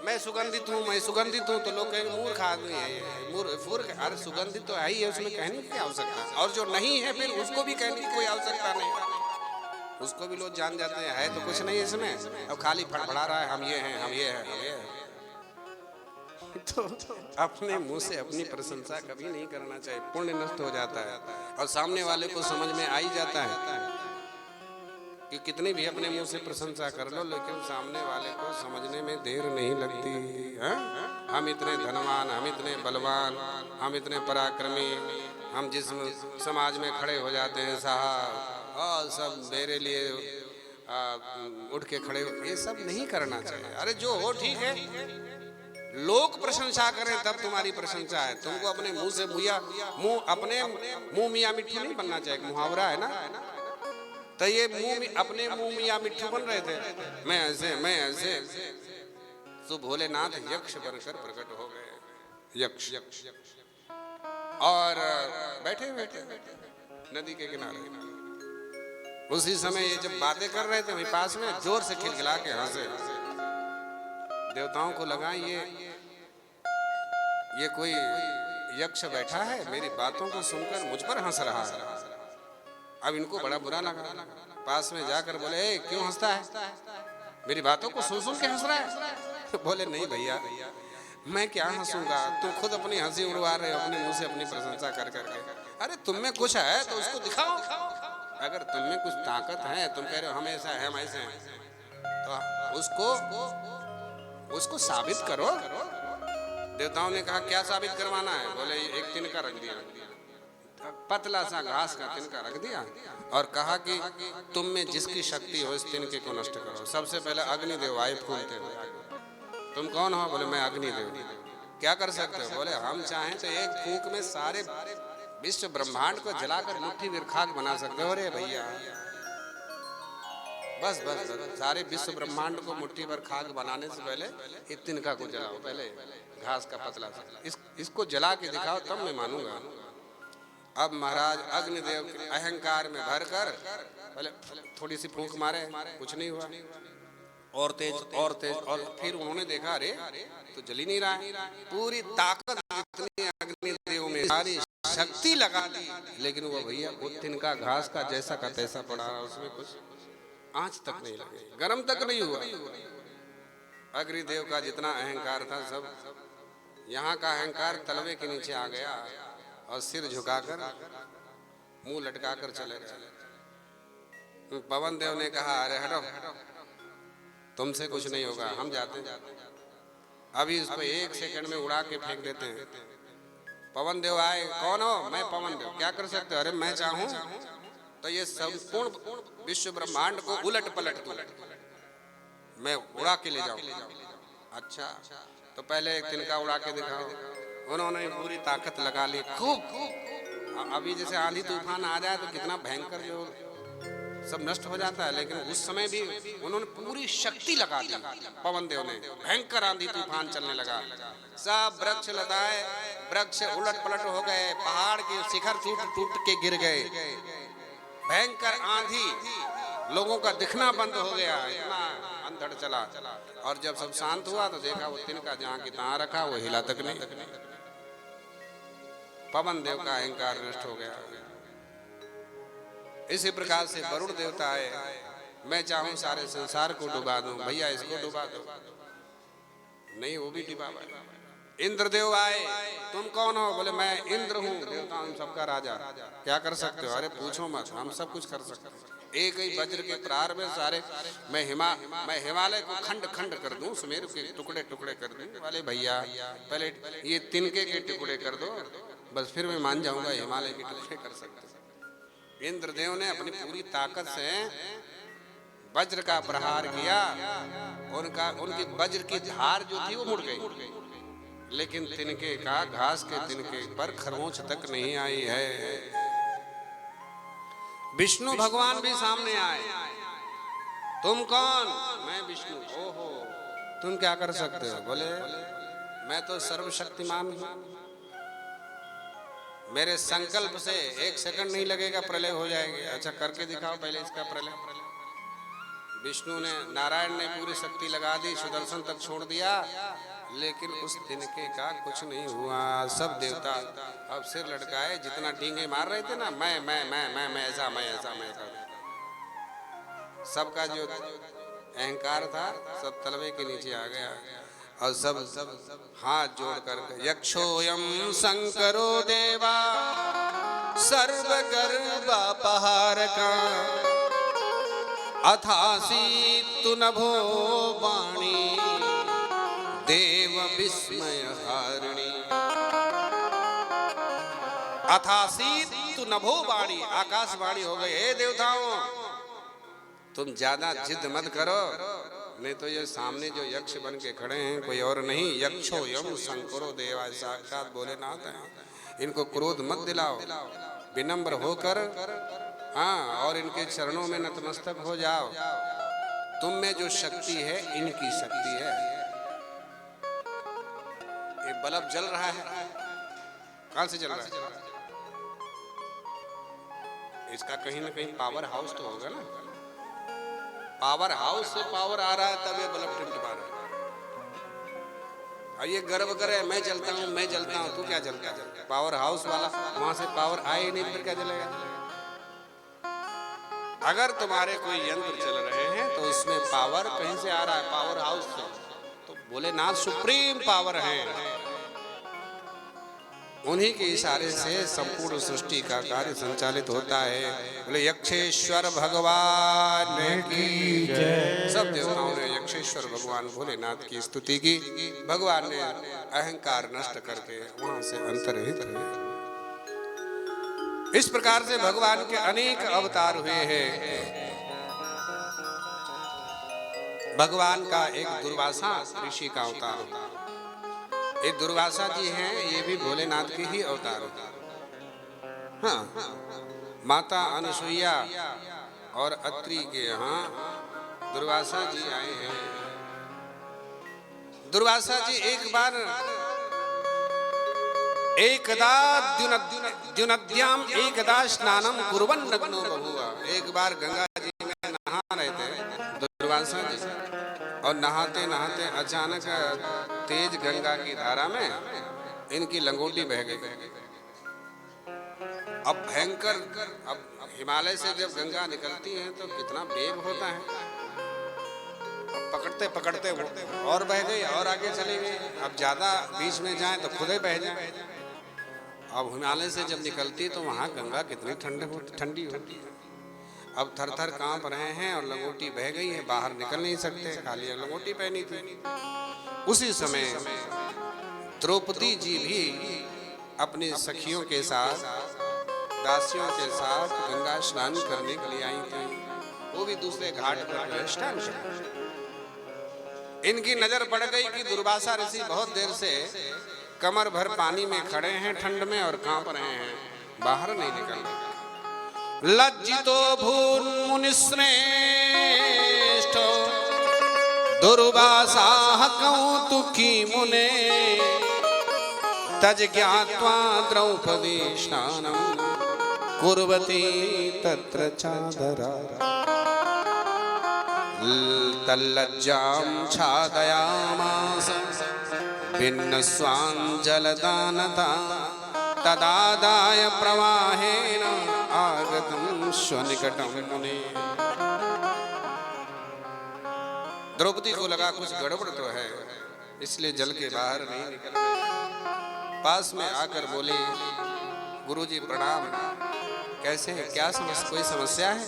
मैं सुगंधित हूँ, मैं सुगंधित हूँ, तो लोग कहेंगे मूर्ख आदमी है, मूर्ख। अरे सुगंधित तो है ही है, उसमें कहने की आवश्यकता। और जो नहीं है फिर उसको भी कहने की कोई आवश्यकता नहीं, उसको भी लोग जान जाते हैं, है तो कुछ नहीं इसमें, अब खाली फड़फड़ा रहा है, हम ये हैं, हम ये हैं, हम ये हैं। तो अपने मुंह से अपनी प्रशंसा कभी नहीं करना चाहिए, पुण्य नष्ट हो जाता है। और सामने वाले को समझ में आ ही जाता है कि कितनी भी अपने मुंह से प्रशंसा कर लो, लेकिन सामने वाले को समझने में देर नहीं लगती है। हम इतने धनवान, हम इतने बलवान, हम इतने पराक्रमी, हम जिस समाज में खड़े हो जाते हैं साहब, और सब मेरे लिए उठ के खड़े, ये सब नहीं करना चाहिए। अरे जो हो ठीक है, लोग प्रशंसा करें तब तुम्हारी प्रशंसा है। तुमको अपने मुंह से अपने मुंह मियाँ मिट्ठू नहीं बनना चाहिए। मुहावरा है ना, तो ये अपने मुंह मियाँ मिट्ठू बन रहे थे, मैं ऐसे, मैं ऐसे। तो भोलेनाथ यक्ष बनकर प्रकट हो गए। यक्ष और बैठे बैठे नदी के किनारे। उसी समय ये जब बातें कर रहे थे, वहीं पास में जोर से खिलखिला के हंसे। देवताओं को लगा ये कोई यक्ष बैठा है, मेरी बातों को सुनकर मुझ पर हंस रहा है। अब इनको बड़ा बुरा लगा, पास में जाकर बोले, ए, क्यों हंसता है, मेरी बातों को सुन सुन के हंस रहा है? बोले, नहीं भैया, मैं क्या हंसूंगा, तुम खुद अपनी हंसी उड़वा रहे हो अपने मुंह से अपनी प्रशंसा कर करके। अरे तुम में कुछ है तो उसको दिखाओ, अगर तुम में कुछ ताकत है, तुम कह रहे हो हम ऐसा है हम ऐसे हैं, तो उसको साबित करो। देवताओं ने कहा, क्या साबित करवाना है? बोले, एक तिनका रख दिया, पतला सा घास का तिनका रख दिया और कहा कि तुम में जिसकी शक्ति हो इस तिनके को नष्ट करो। सबसे पहले अग्निदेव आए फूलते हुए, तुम कौन हो? बोले, मैं अग्निदेव। क्या कर सकते हो? बोले, हम चाहें तो एक फूंक में सारे विश्व ब्रह्मांड को जलाकर मुट्ठी भर खाक बना सकते हो। अरे भैया, बस बस बस, सारे विश्व ब्रह्मांड को मुट्ठी भर खाक बनाने से पहले एक तिनका को जलाओ, पहले घास का पतला सा, इसको जला के दिखाओ, तब मैं मानूंगा। अब महाराज अग्निदेव के अहंकार में भरकर पहले थोड़ी सी फूंक मारे, कुछ नहीं हुआ, और तेज और तेज, और फिर उन्होंने देखा, अरे तो जल ही नहीं रहा है। पूरी ताकत जितनी अग्निदेव में, सारी शक्ति लगा दी, लेकिन वो भैया वो तिनका घास का जैसा का तैसा पड़ा रहा, उसमें कुछ आंच तक नहीं लगी, गर्म तक नहीं हुआ। अग्निदेव का जितना अहंकार था सब, यहाँ का अहंकार तलवे के नीचे आ गया और सिर झुकाकर मुंह लटकाकर चले गए। पवन देव ने कहा, अरे हटो, तुमसे कुछ नहीं होगा, हम जाते हैं, अभी इसको 1 सेकंड में उड़ा के फेंक देते हैं। पवन देव आए, कौन हो? मैं पवन देव। क्या कर सकते हो? अरे मैं चाहूं तो ये संपूर्ण विश्व ब्रह्मांड को उलट पलट दूं, मैं उड़ा के ले जाऊं। अच्छा, तो पहले एक तिनका उड़ा के दिखाओ। उन्होंने पूरी ताकत लगा ली, खूब। अभी जैसे आंधी तूफान आ जाए तो कितना भयंकर जो सब नष्ट हो जाता है, लेकिन उस समय भी उन्होंने पूरी शक्ति लगा दी पवन देव ने। भयंकर आंधी तूफान चलने लगा, सब वृक्ष लताए वृक्ष उलट पलट हो गए, पहाड़ के शिखर टूट टूट के गिर गए, भयंकर आंधी, लोगों का दिखना बंद हो गया, इतना अंधड़ चला। और जब सब शांत हुआ तो देखा वो तिनका जहां की तहां रखा, वो हिला तक नहीं। पवन देव का अहंकार नष्ट हो गया। इसी प्रकार से वरुण देवता आए, मैं चाहूं सारे संसार को डुबा दूं, भैया इसको डुबा दो, नहीं वो भी डुबा। इंद्रदेव आए, तुम कौन हो? बोले, मैं इंद्र हूँ, देवता हूं सबका राजा। क्या कर सकते हो? अरे पूछो मत, हम सब कुछ कर सकते हैं। एक ही वज्र के प्रहार में सारे, मैं हिमालय को खंड खंड कर दूं, सुमेरु के टुकड़े टुकड़े कर दूं। वाले भैया, पहले ये तिनके के टुकड़े कर दो, बस फिर मैं मान जाऊंगा हिमालय के टुकड़े कर सकते। इंद्रदेव ने अपनी पूरी ताकत से वज्र का प्रहार किया, उनकी वज्र की धार जो थी वो मुड़ गई, लेकिन तिनके का, घास के तिनके पर खरोंच तक नहीं आई है। विष्णु भगवान भी सामने आए, तुम कौन? मैं विष्णु। ओहो, तुम क्या कर सकते हो? बोले, मैं तो सर्वशक्तिमान हूं, मेरे संकल्प से 1 सेकंड नहीं लगेगा, प्रलय हो जाएगी। अच्छा, करके दिखाओ पहले इसका प्रलय। विष्णु ने, नारायण ने पूरी शक्ति लगा दी, सुदर्शन तक छोड़ दिया, लेकिन उस तिनके का कुछ नहीं हुआ। सब देवता अब सिर लटकाए, जितना डींगे मार रहे थे ना, मैं ऐसा कर, सबका जो अहंकार था सब तलवे के नीचे आ गया और सब हाथ जोड़कर, यक्षोयम शंकरो देवा सर्वगर्वापहारका अथासी नभो वाणी देव विस्मय हारिणी। अथासी नभो वाणी, आकाशवाणी हो गई, हे देवताओं तुम ज्यादा जिद मत करो, नहीं तो ये सामने जो यक्ष बन के खड़े हैं कोई और नहीं, यक्षो यम शंकरो देवा, साक्षात भोलेनाथ हैं। इनको क्रोध मत दिलाओ, विनम्र होकर, हाँ, और इनके चरणों में नतमस्तक हो जाओ। तुम में जो शक्ति है इनकी शक्ति है। ये बल्ब जल रहा है, कहां से जल रहा है? इसका कहीं ना कहीं पावर हाउस तो होगा ना, पावर हाउस से पावर आ रहा है तब ये बल्ब टिमटिमा रहा है। और ये गर्व करे मैं जलता हूँ मैं जलता हूँ, तू क्या जलता है? पावर हाउस वाला वहां से पावर आए नहीं, फिर क्या जलेगा? अगर तुम्हारे कोई यंत्र चल रहे हैं तो उसमें पावर कहीं से आ रहा है, पावर हाउस से। तो भोलेनाथ सुप्रीम पावर है, उन्हीं के इशारे से संपूर्ण सृष्टि का कार्य संचालित होता है। बोले यक्षेश्वर भगवान की जय। सब देवताओं ने यक्षेश्वर भगवान भोलेनाथ की स्तुति की। भगवान ने अहंकार नष्ट करके वहां से अंतर्हित हुए। इस प्रकार से भगवान के अनेक अवतार हुए हैं। भगवान का एक दुर्वासा ऋषि का अवतार होता है। ये दुर्वासा जी हैं, ये भी भोलेनाथ के ही अवतार हैं। हाँ, माता अनुसुईया और अत्रि के यहाँ दुर्वासा जी आए हैं। दुर्वासा जी एक बार एकदा द्युनद्याम एकदा स्नानम कुर्वन् नग्नो बभूव। एक बार गंगा जी में नहा रहे थे दुर्वासा जी, और नहाते नहाते अचानक तेज गंगा की धारा में इनकी लंगोटी बह गई। अब भयंकर, अब हिमालय से जब गंगा निकलती है तो कितना वेग होता है। पकड़ते पकड़ते और बह गई और आगे चली गई। अब ज्यादा बीच में जाए तो खुद ही बह जाए। अब हिमालय से जब निकलती तो वहां गंगा कितनी ठंडी होती है। अब थर थर कांप रहे हैं और लंगोटी बह गई है, बाहर निकल नहीं सकते, खाली लंगोटी पहनी थी। उसी समय द्रौपदी जी भी अपनी सखियों के साथ, दासियों के साथ गंगा स्नान करने के लिए आई थी। वो भी दूसरे घाट पर स्नान कर। इनकी नजर पड़ गई कि दुर्वासा ऋषि बहुत देर से कमर भर पानी में खड़े हैं ठंड में और कांप रहे हैं, बाहर नहीं निकल रहे। लज्जितो भून् मुनिश्रेष्ठो दुर्वासाः कौतुकी मुने तज ज्ञात्वा द्रौपदी स्नानं कुर्वती तत्र चादरा। तल्लज्जां छादयामास भिन्नस्वां जलदानता तदादाय प्रवाहेन आगतम स्वनिकटम मुने। द्रौपदी को लगा कुछ गड़बड़ तो है, इसलिए जल के बाहर नहीं निकल रहे। पास में आकर बोले, गुरुजी प्रणाम, कैसे हैं, क्या कोई समस्या है?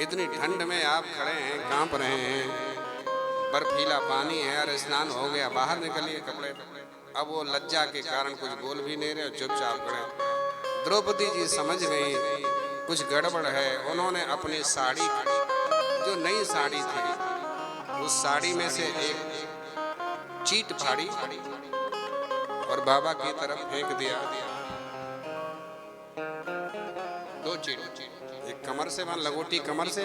इतनी ठंड में आप खड़े हैं, कांप रहे हैं, बर्फीला पानी है और स्नान हो गया, बाहर निकलिए कपड़े। अब वो लज्जा के कारण कुछ बोल भी नहीं रहे, चुपचाप खड़े। द्रौपदी जी समझ गई कुछ गड़बड़ है। उन्होंने अपनी साड़ी, जो नई साड़ी थी, उस साड़ी में से एक चीट फाड़ी और बाबा की तरफ फेंक दिया। दो चीट, एक कमर से बन लंगोटी, कमर से,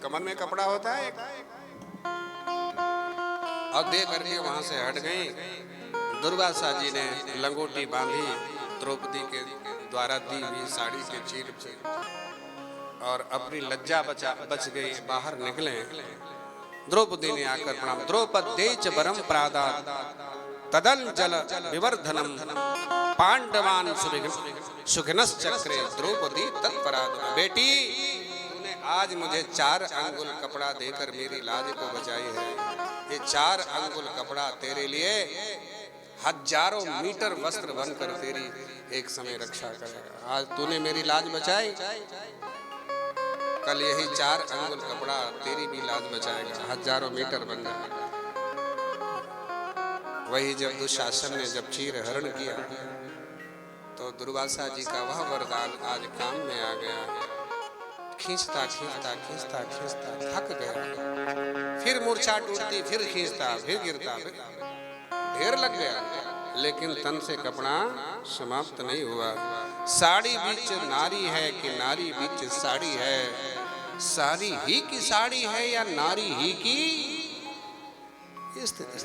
कमर में कपड़ा होता है एक, और दे करके वहां से हट गई। दुर्वासा जी ने लंगोटी बांधी द्रौपदी के द्वारा दी हुई साड़ी के चीर और अपनी लज्जा बच गई, बाहर निकले। द्रौपदी ने आकर प्रणाम। द्रौपदेच वरम प्रादात् तदन जल विवर्धनम पांडवान सुखिनश्चक्रे द्रौपदी तत्पराद। बेटी, तूने आज मुझे 4 अंगुल कपड़ा देकर मेरी लाज को बचाई है। ये 4 अंगुल कपड़ा तेरे लिए हजारों मीटर वस्त्र बनकर तेरी एक समय रक्षा करेगा। आज तूने मेरी लाज बचाई, कल यही 4 अंगुल कपड़ा तेरी भी लाज बचाएगा, हजारों मीटर बन जाएगा। वही जब दुशासन ने जब चीर हरण किया तो दुर्वासा जी का वह वरदान आज काम में आ गया। खींचता खींचता खींचता खींचता थक गया, फिर मूर्छा टूटती, फिर खींचता, फिर गिरता, फिर ढेर लग गया, लेकिन तन से कपड़ा समाप्त नहीं हुआ। साड़ी बीच नारी है कि नारी बीच साड़ी है, साड़ी ही की साड़ी है या नारी ही की स्थिति।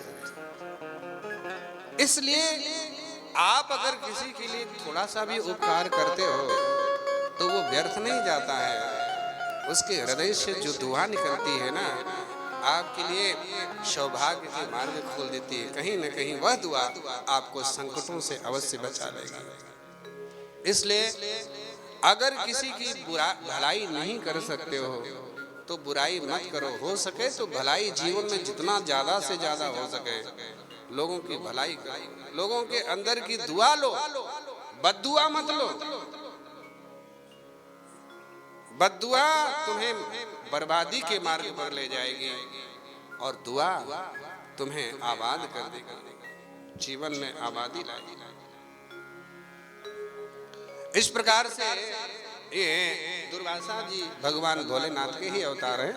इसलिए आप अगर किसी के लिए थोड़ा सा भी उपकार करते हो तो वो व्यर्थ नहीं जाता है। उसके हृदय से जो दुआ निकलती है ना, आपके लिए सौभाग्य के मार्ग खोल देती है। कहीं न कहीं वह दुआ आपको संकटों से अवश्य बचा लेगी। इसलिए अगर किसी की भलाई नहीं कर सकते हो तो बुराई मत करो। हो सके तो भलाई जीवन में जितना ज्यादा से ज्यादा हो सके लोगों की भलाई करो, लोगों के अंदर की दुआ लो, बद्दुआ मत लो। बद्दुआ तुम्हें बर्बादी के मार्ग पर ले जाएगी और दुआ तुम्हें आबाद कर देगी, जीवन में आबादी लाएगी। इस प्रकार से ये दुर्वासा जी भगवान भोलेनाथ के ही अवतार हैं।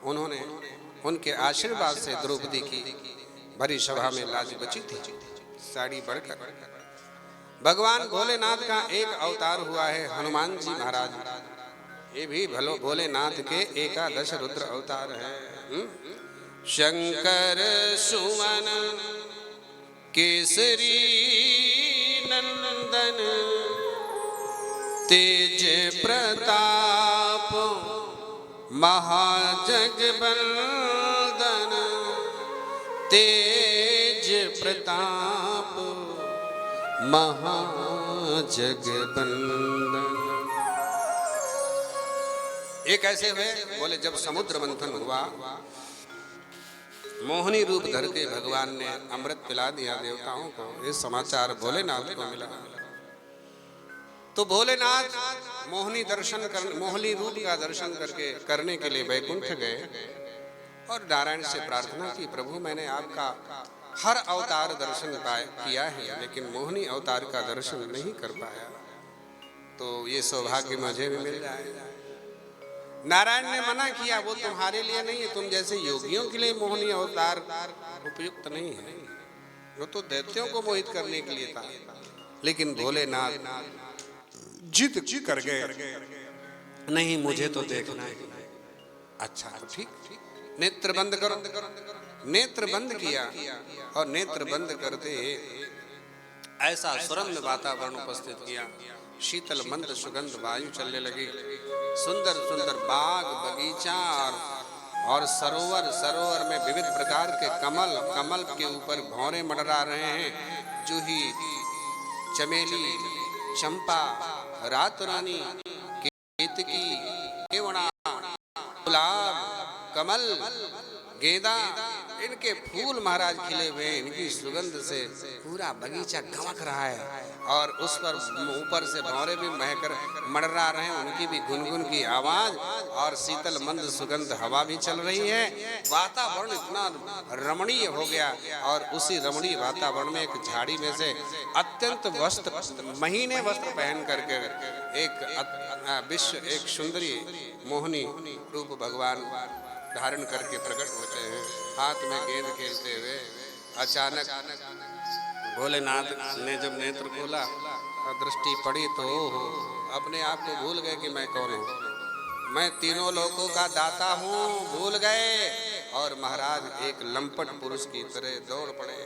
उन्होंने उनके आशीर्वाद से द्रौपदी की भरी सभा में लाज बची थी, साड़ी बढ़कर। भगवान भोलेनाथ का एक अवतार हुआ है हनुमान जी महाराज। ये भी भोलेनाथ के एकादश रुद्र अवतार है। शंकर सुमन केसरी नंदन तेज प्रताप महाजगबंदन तेज प्रताप महाजगबंदन। ये कैसे हुए? बोले जब समुद्र मंथन हुआ, मोहिनी रूप धर के भगवान ने अमृत पिला दिया देवताओं को। ये समाचार भोलेनाथ को मिला तो भोलेनाथ मोहिनी रूप का दर्शन करने के लिए वैकुंठ गए और नारायण से प्रार्थना की, प्रभु मैंने आपका हर अवतार दर्शन किया है लेकिन मोहिनी अवतार का दर्शन नहीं कर पाया, तो ये सौभाग्य मुझे भी मिल जाए। नारायण ने मना किया, वो तुम्हारे लिए नहीं है, तुम जैसे योगियों के लिए मोहिनी अवतार उपयुक्त नहीं है, वो तो दैत्यों को मोहित करने के लिए था। लेकिन भोलेनाथ जिद कर गए, नहीं मुझे तो देखना है। अच्छा तो ठीक, नेत्र बंद करो। नेत्र बंद किया और नेत्र बंद करते ऐसा सुरम्य वातावरण उपस्थित किया, शीतल मंद सुगंध वायु चलने लगी, सुंदर सुंदर बाग बगीचा और सरोवर में विविध प्रकार के कमल के ऊपर भौरे मंडरा रहे हैं। जूही, चमेली, चंपा, रात रानी, केतकी, केवड़ा, गुलाब, कमल, गेंदा, इनके फूल महाराज खिले हुए, इनकी सुगंध से पूरा बगीचा गमक रहा है और उस पर ऊपर से भौरे भी महकर मंडरा रहे हैं, उनकी भी गुनगुन की आवाज और शीतल मंद सुगंध हवा भी चल रही है। वातावरण इतना रमणीय हो गया और उसी रमणीय वातावरण में एक झाड़ी में से अत्यंत महीने वस्त्र पहन करके एक सुंदरी मोहिनी रूप भगवान धारण करके प्रकट होते हैं, हाथ में गेंद खेलते हुए। अचानक भोलेनाथ ने जब नेत्र खोला और दृष्टि पड़ी तो अपने आप को भूल गए कि मैं कौन हूँ, मैं तीनों लोकों का दाता हूँ, भूल गए और महाराज एक लंपट पुरुष की तरह दौड़ पड़े।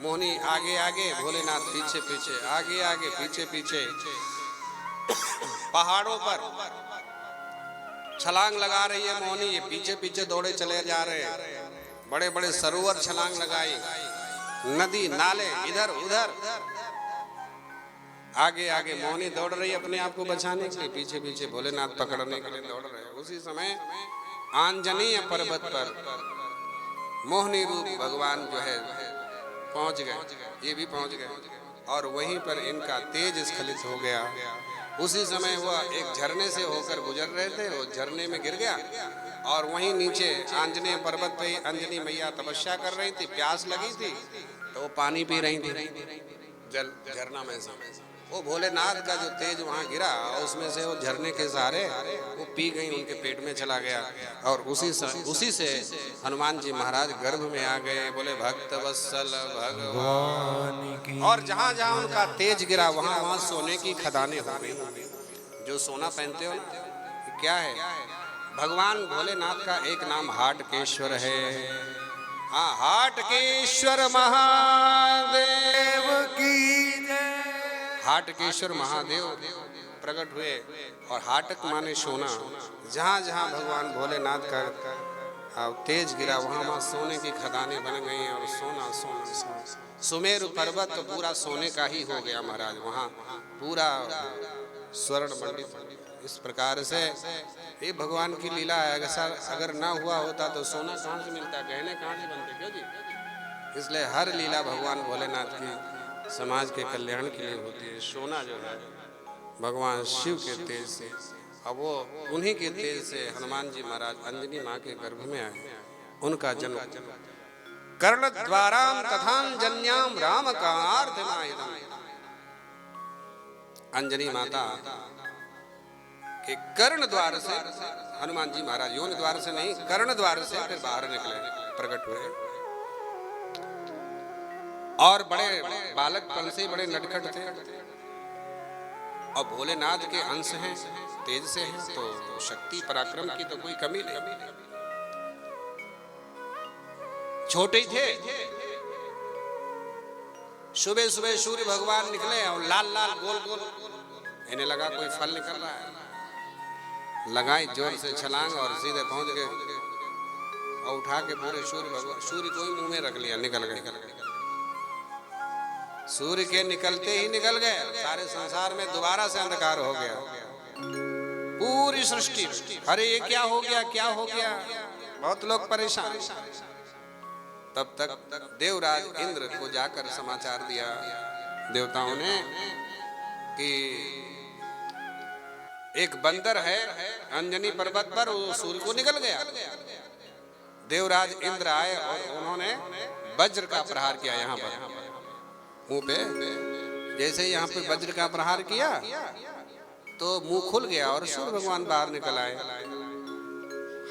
मोहिनी आगे आगे, भोलेनाथ पीछे पीछे, आगे आगे पीछे पीछे। पहाड़ों पर छलांग लगा रही है मोहिनी, ये पीछे पीछे दौड़े चले जा रहे हैं। बड़े बड़े सरोवर छलांग लगाई, नदी नाले इधर उधर, आगे आगे मोहिनी दौड़ रही है अपने आप को बचाने के लिए, पीछे पीछे भोलेनाथ पकड़ने के लिए दौड़ रहे हैं। उसी समय आंजनेय पर्वत पर मोहिनी रूप भगवान जो है पहुंच गए, ये भी पहुंच गए और वहीं पर इनका तेज स्खलित हो गया। उसी समय वह एक झरने से होकर गुजर रहे थे, वो झरने में गिर गया और वहीं नीचे आंजनेय पर्वत पे अंजनी मैया तपस्या कर रही थी, प्यास लगी थी तो वो पानी पी रही थी जल झरना में से। वो भोलेनाथ का जो तेज वहाँ गिरा उसमें से वो झरने के सहारे वो पी गई, उनके पेट में चला गया और उसी से हनुमान जी महाराज गर्भ में आ गए। बोले भक्त वत्सल भगवान। और जहाँ जहाँ उनका तेज गिरा वहाँ वहाँ सोने की खदानें हो गई। जो सोना पहनते हो ना, क्या है? भगवान भोलेनाथ का एक नाम हाटकेश्वर है। हाँ, हाटकेश्वर महादेव की। हाटकेश्वर महादेव प्रकट हुए और हाटक माने सोना। जहाँ जहाँ भगवान भोलेनाथ का अब तेज गिरा, वहां सोने की खदानें बन गई हैं और सोना सोना सोना। सुमेरु पर्वत तो पूरा सोने का ही हो गया महाराज, वहां पूरा स्वर्ण मंडित। इस प्रकार से ये भगवान की लीला है। अगर ना हुआ होता तो सोना कहाँ से मिलता, गहने कहाँ से बनते, क्यों जी? इसलिए हर लीला भगवान भोलेनाथ की समाज के कल्याण के लिए होती है। सोना जो है भगवान शिव के तेज से, अब वो उन्हीं के तेज से हनुमान जी महाराज अंजनी माँ के गर्भ में आए। उनका जन्म कर्ण द्वाराम तथांजन्याम राम कारणार्थमायितम। अंजनी माता के कर्ण द्वार से हनुमान जी महाराज, योनि द्वार से नहीं, कर्ण द्वार से फिर बाहर निकले, प्रकट हुए। और बड़े बालकपन से बड़े नटखट थे और भोलेनाथ के अंश हैं, तेज से हैं, तो शक्ति पराक्रम की तो कोई कमी नहीं। छोटे ही थे, सुबह सुबह सूर्य भगवान निकले और लाल लाल गोल गोल, इन्हें लगा कोई फल निकल रहा है, लगाई जोर से छलांग और सीधे पहुंच गए और उठा के पूरे सूर्य को ही मुंह में रख लिया, निकल गए। सूर्य के निकलते ही निकल गए, सारे संसार में दोबारा से अंधकार हो गया, पूरी सृष्टि। अरे ये क्या हो गया, क्या हो गया, बहुत लोग परेशान। तब तक देवराज इंद्र को जाकर समाचार दिया देवताओं ने कि एक बंदर है अंजनी पर्वत पर, वो सूर्य को निकल गया। देवराज इंद्र आए और उन्होंने वज्र का प्रहार किया यहाँ पर मुंह पे। जैसे ही यहाँ पे वज्र का प्रहार किया तो मुंह खुल गया और सूर्य भगवान बाहर निकल आए।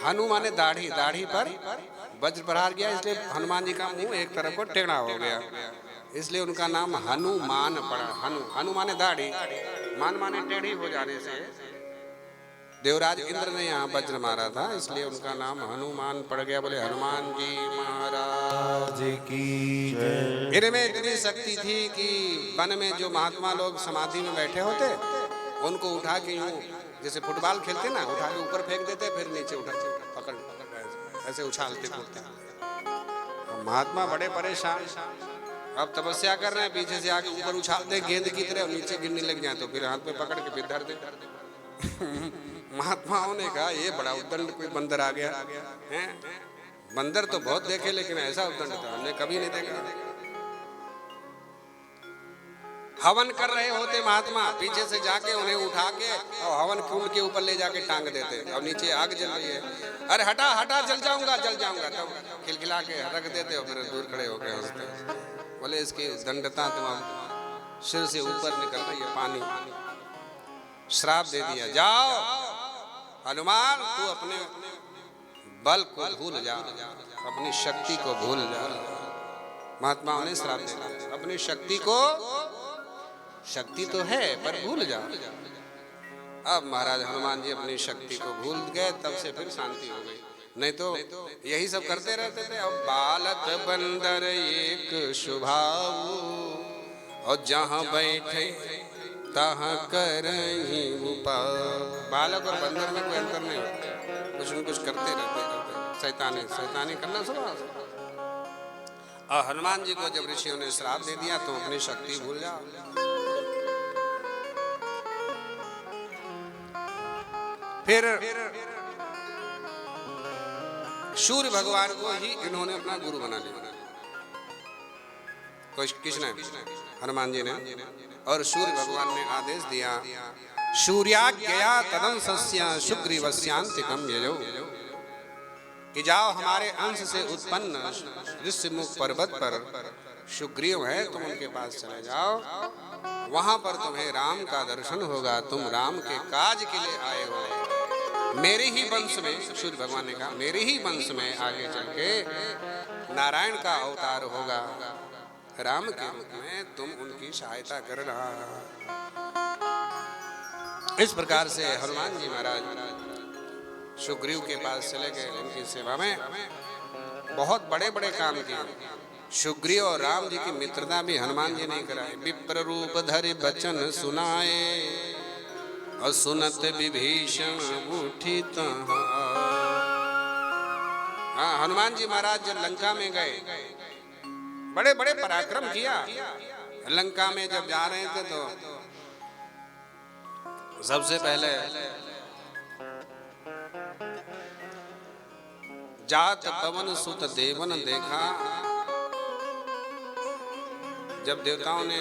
हनुमान ने दाढ़ी पर वज्र प्रहार किया, इसलिए हनुमान जी का मुंह एक तरफ को टेढ़ा हो गया, इसलिए उनका नाम हनुमान पड़ा। हनुमान दाढ़ी, मान माने टेढ़ी हो जाने से देवराज इंद्र ने यहाँ वज्र मारा था, इसलिए उनका नाम हनुमान पड़ गया। बोले हनुमान जी महाराज की जय। इनमें इतनी शक्ति थी कि वन में जो महात्मा लोग समाधि में बैठे होते उनको उठा के यूं जैसे फुटबॉल खेलते ना, उठा के ऊपर फेंक देते, फिर नीचे उठा पकड़ ऐसे उछालते कूदते। महात्मा बड़े परेशान, अब तपस्या कर रहे हैं, पीछे से आके ऊपर उछालते गेंद की तरह, नीचे गिरने लग जाए तो फिर हाथ में पकड़ के फिर धर दे। महात्माओं ने कहा ये बड़ा उद्दंड कोई बंदर आ गया है। बंदर तो बहुत देखे लेकिन ऐसा उद्दंड था हमने कभी नहीं देखा। हवन कर रहे होते महात्मा, पीछे से जाके उन्हें उठा के और हवन कुंड के ऊपर ले जाके टांग देते और नीचे आग जल रही है, अरे हटा हटा जल जाऊंगा तब खिलखिला के रख देते और फिर दूर खड़े होके हंसते। बोले इसकी दंडता तुम सिर से ऊपर निकल रही है, पानी श्राप दे दिया, जाओ हनुमान तू अपने बल को भूल जा, अपनी शक्ति को भूल जा। महात्माओं ने श्राप दे दिया, अपनी शक्ति को, शक्ति तो है पर भूल जा। अब महाराज हनुमान जी अपनी शक्ति को भूल गए, तब से फिर शांति हो गई, नहीं तो यही सब करते रहते थे। अब बालक बंदर एक स्वभाव, और जहां बैठे तहाँ करही उपाय। बालक और बंदर में कोई अंतर नहीं, कुछ न कुछ करते रहते, शैतानी करना स्वभाव। और हनुमान जी को जब ऋषियों ने श्राप दे दिया तो अपनी शक्ति भूल जाओ। फिर सूर्य भगवान को ही इन्होंने अपना गुरु बना लिया। किसने? हनुमान जी ने। और सूर्य भगवान ने आदेश दिया, सूर्याज्ञया तदंसस्य सुग्रीवस्यान्तिकं यजौ, कि जाओ हमारे अंश से उत्पन्न ऋषिमुख पर्वत पर सुग्रीव है, तुम उनके पास चले जाओ, वहां पर तुम्हें राम का दर्शन होगा, तुम राम के काज के लिए आए हो। मेरे ही वंश में, सूर्य भगवान ने कहा, मेरे ही वंश में आगे चल के नारायण का अवतार होगा, राम के रूप में तुम उनकी सहायता कर रहा। इस प्रकार से हनुमान जी महाराज सुग्रीव के पास चले गए, उनकी सेवा में बहुत बड़े बड़े काम किए। सुग्रीव और राम जी की मित्रता भी हनुमान जी ने कराई। विप्र रूप धरि बचन सुनाए, और सुनत विभीषण उठी तहाँ। हाँ, हनुमान जी महाराज जब लंका में गए, बड़े बड़े पराक्रम किया। लंका में जब जा रहे थे तो सबसे पहले जात पवन सुत देवन देखा। जब देवताओं ने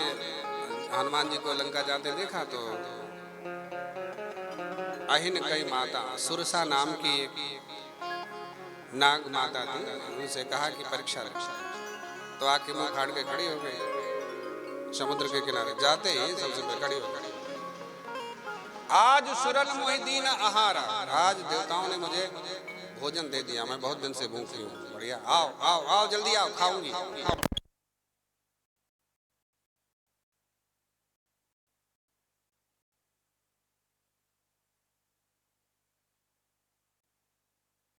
हनुमान जी को लंका जाते देखा तो अहिन कई माता सुरसा नाम की एक नाग माता थी, उनसे कहा कि परीक्षा रखा। तो आके मुंह फाड़ के खड़ी हो गई समुद्र के किनारे। जाते ही सबसे पहले खड़ी हो गई, आज सुरल मोहिदीन आहारा, आज देवताओं ने मुझे भोजन दे दिया, मैं बहुत दिन से भूखी हूँ। बढ़िया, आओ आओ आओ, जल्दी आओ, खाऊंगी।